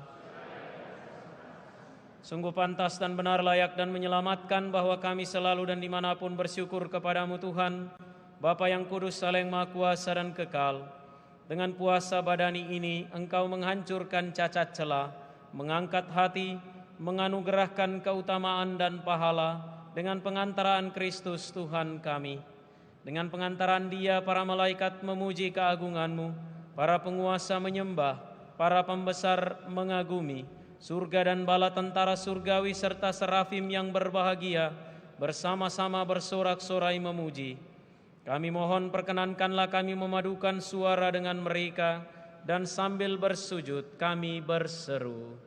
Sungguh pantas dan benar, layak dan menyelamatkan bahwa kami selalu dan dimanapun bersyukur kepadamu Tuhan, Bapa yang kudus, Saling Maha Kuasa dan kekal. Dengan puasa badani ini Engkau menghancurkan cacat celah, mengangkat hati, menganugerahkan keutamaan dan pahala dengan pengantaran Kristus Tuhan kami. Dengan pengantaran Dia para malaikat memuji keagungan-Mu, para penguasa menyembah, para pembesar mengagumi, surga dan bala tentara surgawi serta serafim yang berbahagia bersama-sama bersorak-sorai memuji. Kami mohon perkenankanlah kami memadukan suara dengan mereka dan sambil bersujud kami berseru.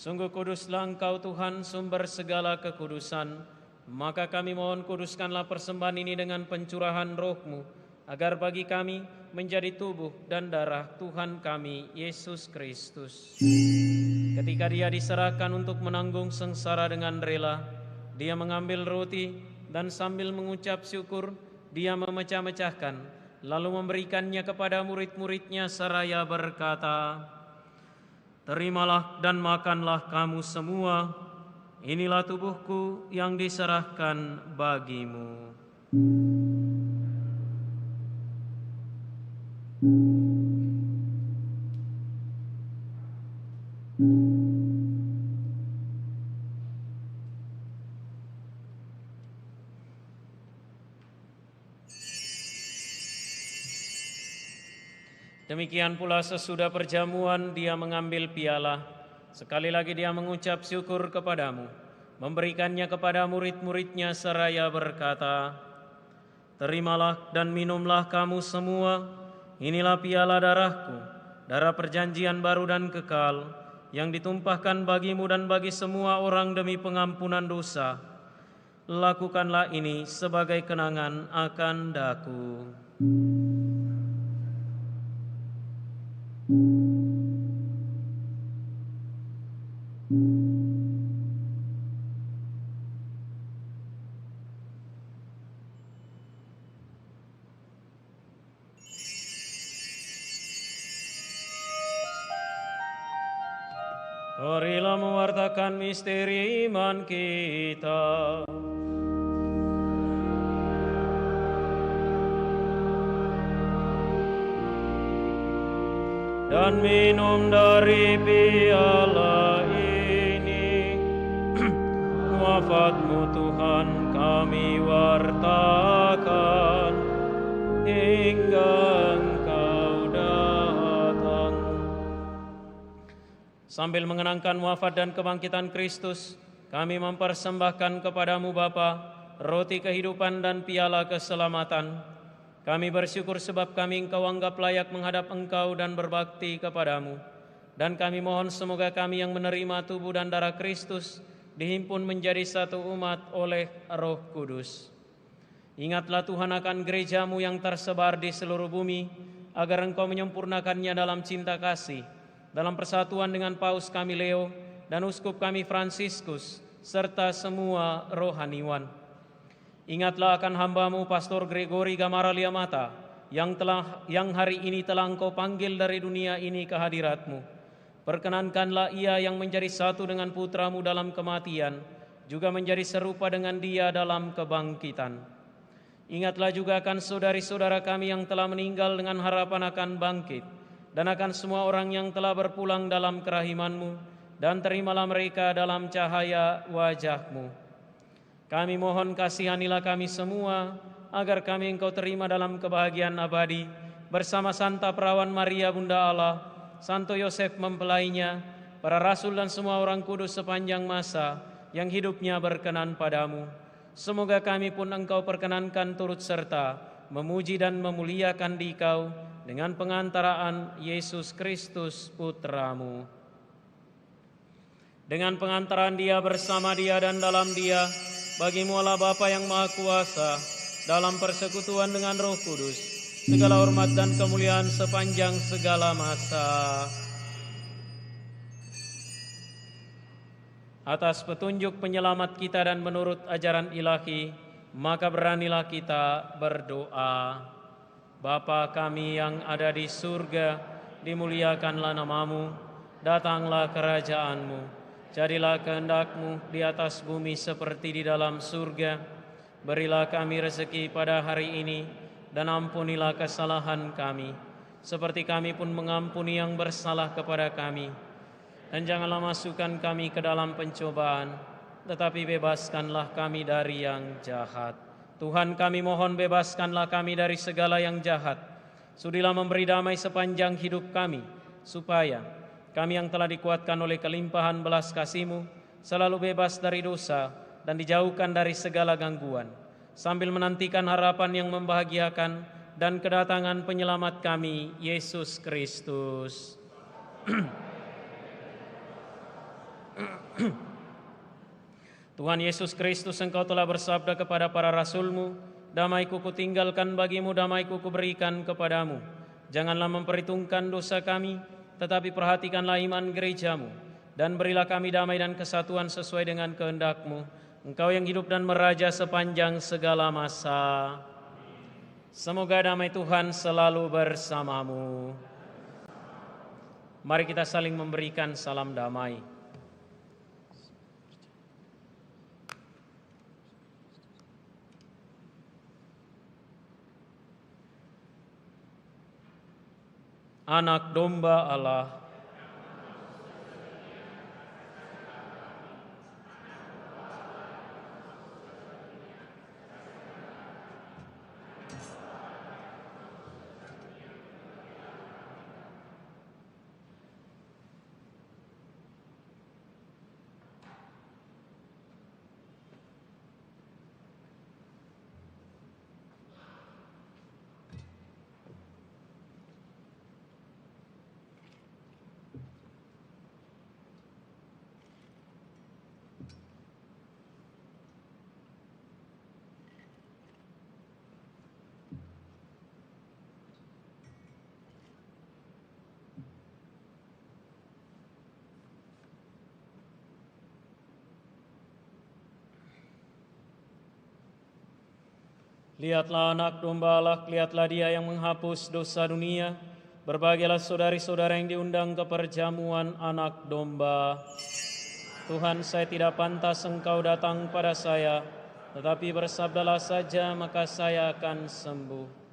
Sungguh kuduslah Engkau Tuhan, sumber segala kekudusan. Maka kami mohon kuduskanlah persembahan ini dengan pencurahan Roh-Mu, agar bagi kami menjadi tubuh dan darah Tuhan kami, Yesus Kristus. Ketika Dia diserahkan untuk menanggung sengsara dengan rela, Dia mengambil roti dan sambil mengucap syukur, Dia memecah-mecahkan, lalu memberikannya kepada murid-murid-Nya seraya berkata, "Terimalah dan makanlah kamu semua, inilah tubuhku yang diserahkan bagimu." Demikian pula sesudah perjamuan Dia mengambil piala. Sekali lagi Dia mengucap syukur kepadamu, memberikannya kepada murid-murid-Nya seraya berkata, "Terimalah dan minumlah kamu semua, inilah piala darah-Ku, darah perjanjian baru dan kekal, yang ditumpahkan bagimu dan bagi semua orang demi pengampunan dosa. Lakukanlah ini sebagai kenangan akan Daku." Marilah mewartakan misteri iman kita. Dan minum dari piala ini. Wafat-Mu Tuhan kami wartakan hingga Engkau datang. Sambil mengenangkan wafat dan kebangkitan Kristus, kami mempersembahkan kepadamu Bapa, roti kehidupan dan piala keselamatan. Kami bersyukur sebab kami Engkau anggap layak menghadap Engkau dan berbakti kepadamu. Dan kami mohon semoga kami yang menerima tubuh dan darah Kristus dihimpun menjadi satu umat oleh Roh Kudus. Ingatlah Tuhan akan gerejamu yang tersebar di seluruh bumi, agar Engkau menyempurnakannya dalam cinta kasih, dalam persatuan dengan Paus kami Leo dan Uskup kami Fransiskus, serta semua rohaniwan. Ingatlah akan hamba-Mu Pastor Gregory Gamaralia Mata, yang hari ini telah Engkau panggil dari dunia ini ke hadirat-Mu. Perkenankanlah ia yang menjadi satu dengan putra-Mu dalam kematian, juga menjadi serupa dengan Dia dalam kebangkitan. Ingatlah juga akan saudari-saudara kami yang telah meninggal dengan harapan akan bangkit, dan akan semua orang yang telah berpulang dalam kerahiman-Mu, dan terimalah mereka dalam cahaya wajah-Mu. Kami mohon kasihanilah kami semua, agar kami Engkau terima dalam kebahagiaan abadi, bersama Santa Perawan Maria Bunda Allah, Santo Yosef mempelainya, para rasul dan semua orang kudus sepanjang masa yang hidupnya berkenan padamu. Semoga kami pun Engkau perkenankan turut serta memuji dan memuliakan Dikau dengan pengantaraan Yesus Kristus Putra-Mu. Dengan pengantaran Dia, bersama Dia dan dalam Dia, bagi-Mu Allah Bapa yang Maha Kuasa, dalam persekutuan dengan Roh Kudus, segala hormat dan kemuliaan sepanjang segala masa. Atas petunjuk penyelamat kita dan menurut ajaran ilahi, maka beranilah kita berdoa. Bapa kami yang ada di surga, dimuliakanlah nama-Mu, datanglah kerajaan-Mu, jadilah kehendak-Mu di atas bumi seperti di dalam surga. Berilah kami rezeki pada hari ini, dan ampunilah kesalahan kami, seperti kami pun mengampuni yang bersalah kepada kami. Dan janganlah masukkan kami ke dalam pencobaan, tetapi bebaskanlah kami dari yang jahat. Tuhan, kami mohon bebaskanlah kami dari segala yang jahat. Sudilah memberi damai sepanjang hidup kami, supaya kami yang telah dikuatkan oleh kelimpahan belas kasih-Mu, selalu bebas dari dosa dan dijauhkan dari segala gangguan, sambil menantikan harapan yang membahagiakan dan kedatangan penyelamat kami, Yesus Kristus. Tuhan Yesus Kristus, Engkau telah bersabda kepada para rasul-Mu, damai-Ku kutinggalkan bagimu, damai-Ku kuberikan kepadamu. Janganlah memperhitungkan dosa kami, tetapi perhatikanlah iman gereja-Mu, dan berilah kami damai dan kesatuan sesuai dengan kehendak-Mu. Engkau yang hidup dan meraja sepanjang segala masa. Semoga damai Tuhan selalu bersamamu. Mari kita saling memberikan salam damai. Anak domba Allah, lihatlah anak domba Allah, lihatlah Dia yang menghapus dosa dunia. Berbahagialah saudari-saudara yang diundang ke perjamuan anak domba. Tuhan, saya tidak pantas Engkau datang pada saya, tetapi bersabdalah saja maka saya akan sembuh.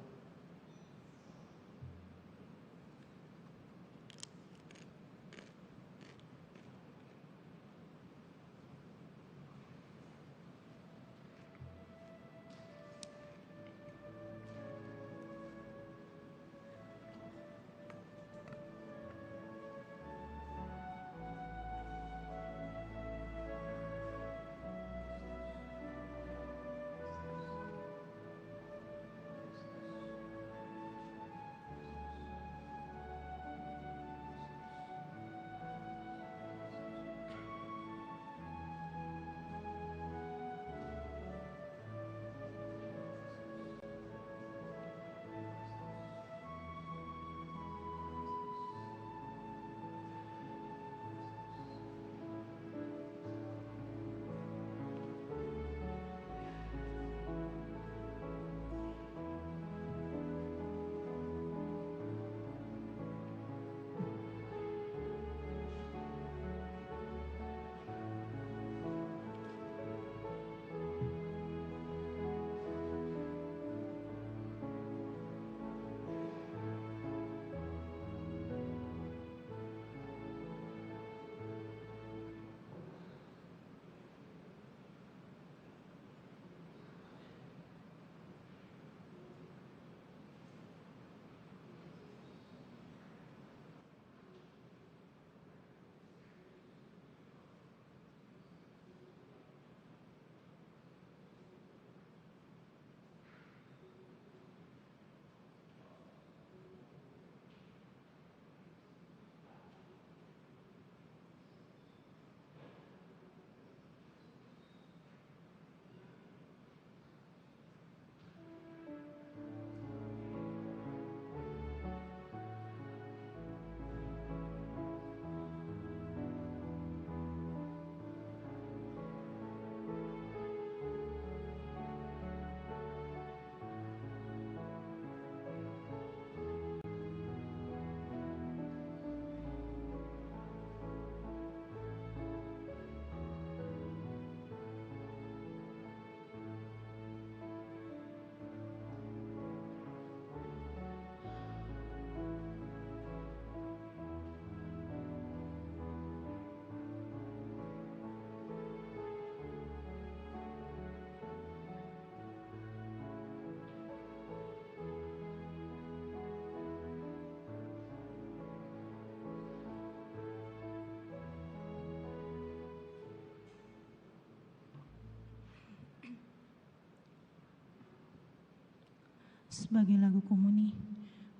Sebagai lagu komuni,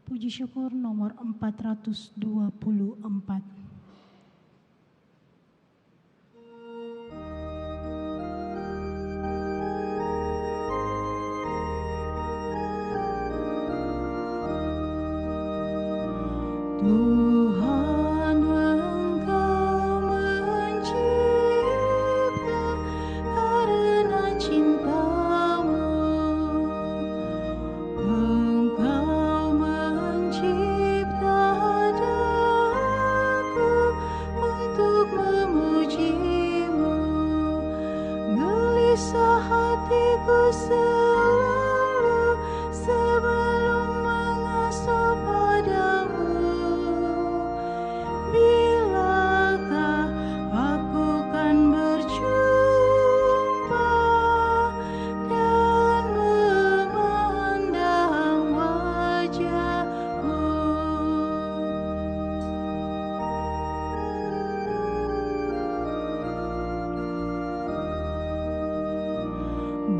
puji syukur nomor 424. Tuhan, Engkau mencipta karena cinta-Mu. Engkau mencipta daku untuk memuji-Mu. Gelisah hatiku selalu sebelum mengasuh padamu. Bilakah aku kan berjumpa dan memandang wajah-Mu.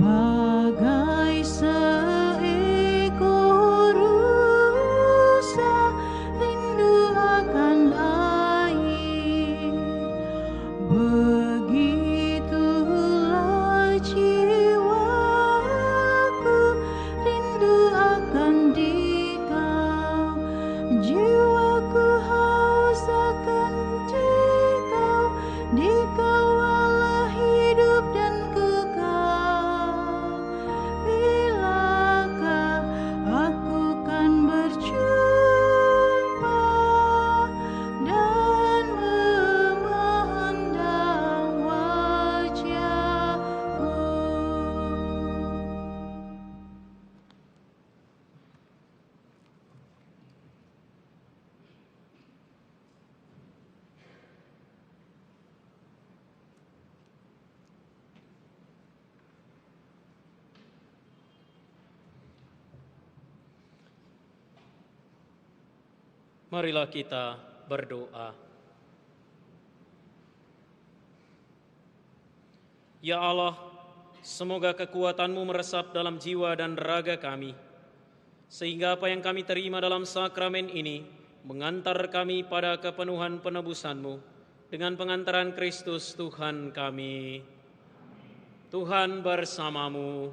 Bagai seekor rusa rindu akan air, begitulah jiwaku rindu akan Dikau. Jiwaku haus akan Dikau, Dikau Allah hidup dan kekal. Bilakah aku kan berjumpa dan memandang wajah-Mu. Marilah kita berdoa. Ya Allah, semoga kekuatan-Mu meresap dalam jiwa dan raga kami, sehingga apa yang kami terima dalam sakramen ini mengantar kami pada kepenuhan penebusan-Mu dengan pengantaran Kristus Tuhan kami. Tuhan bersamamu.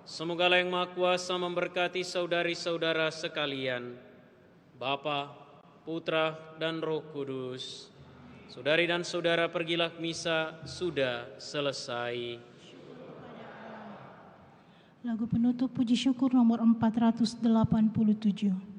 Semoga Allah yang Maha Kuasa memberkati saudari-saudara sekalian, Bapa, Putra, dan Roh Kudus. Saudari dan saudara, pergilah misa sudah selesai. Lagu penutup puji syukur nomor 487.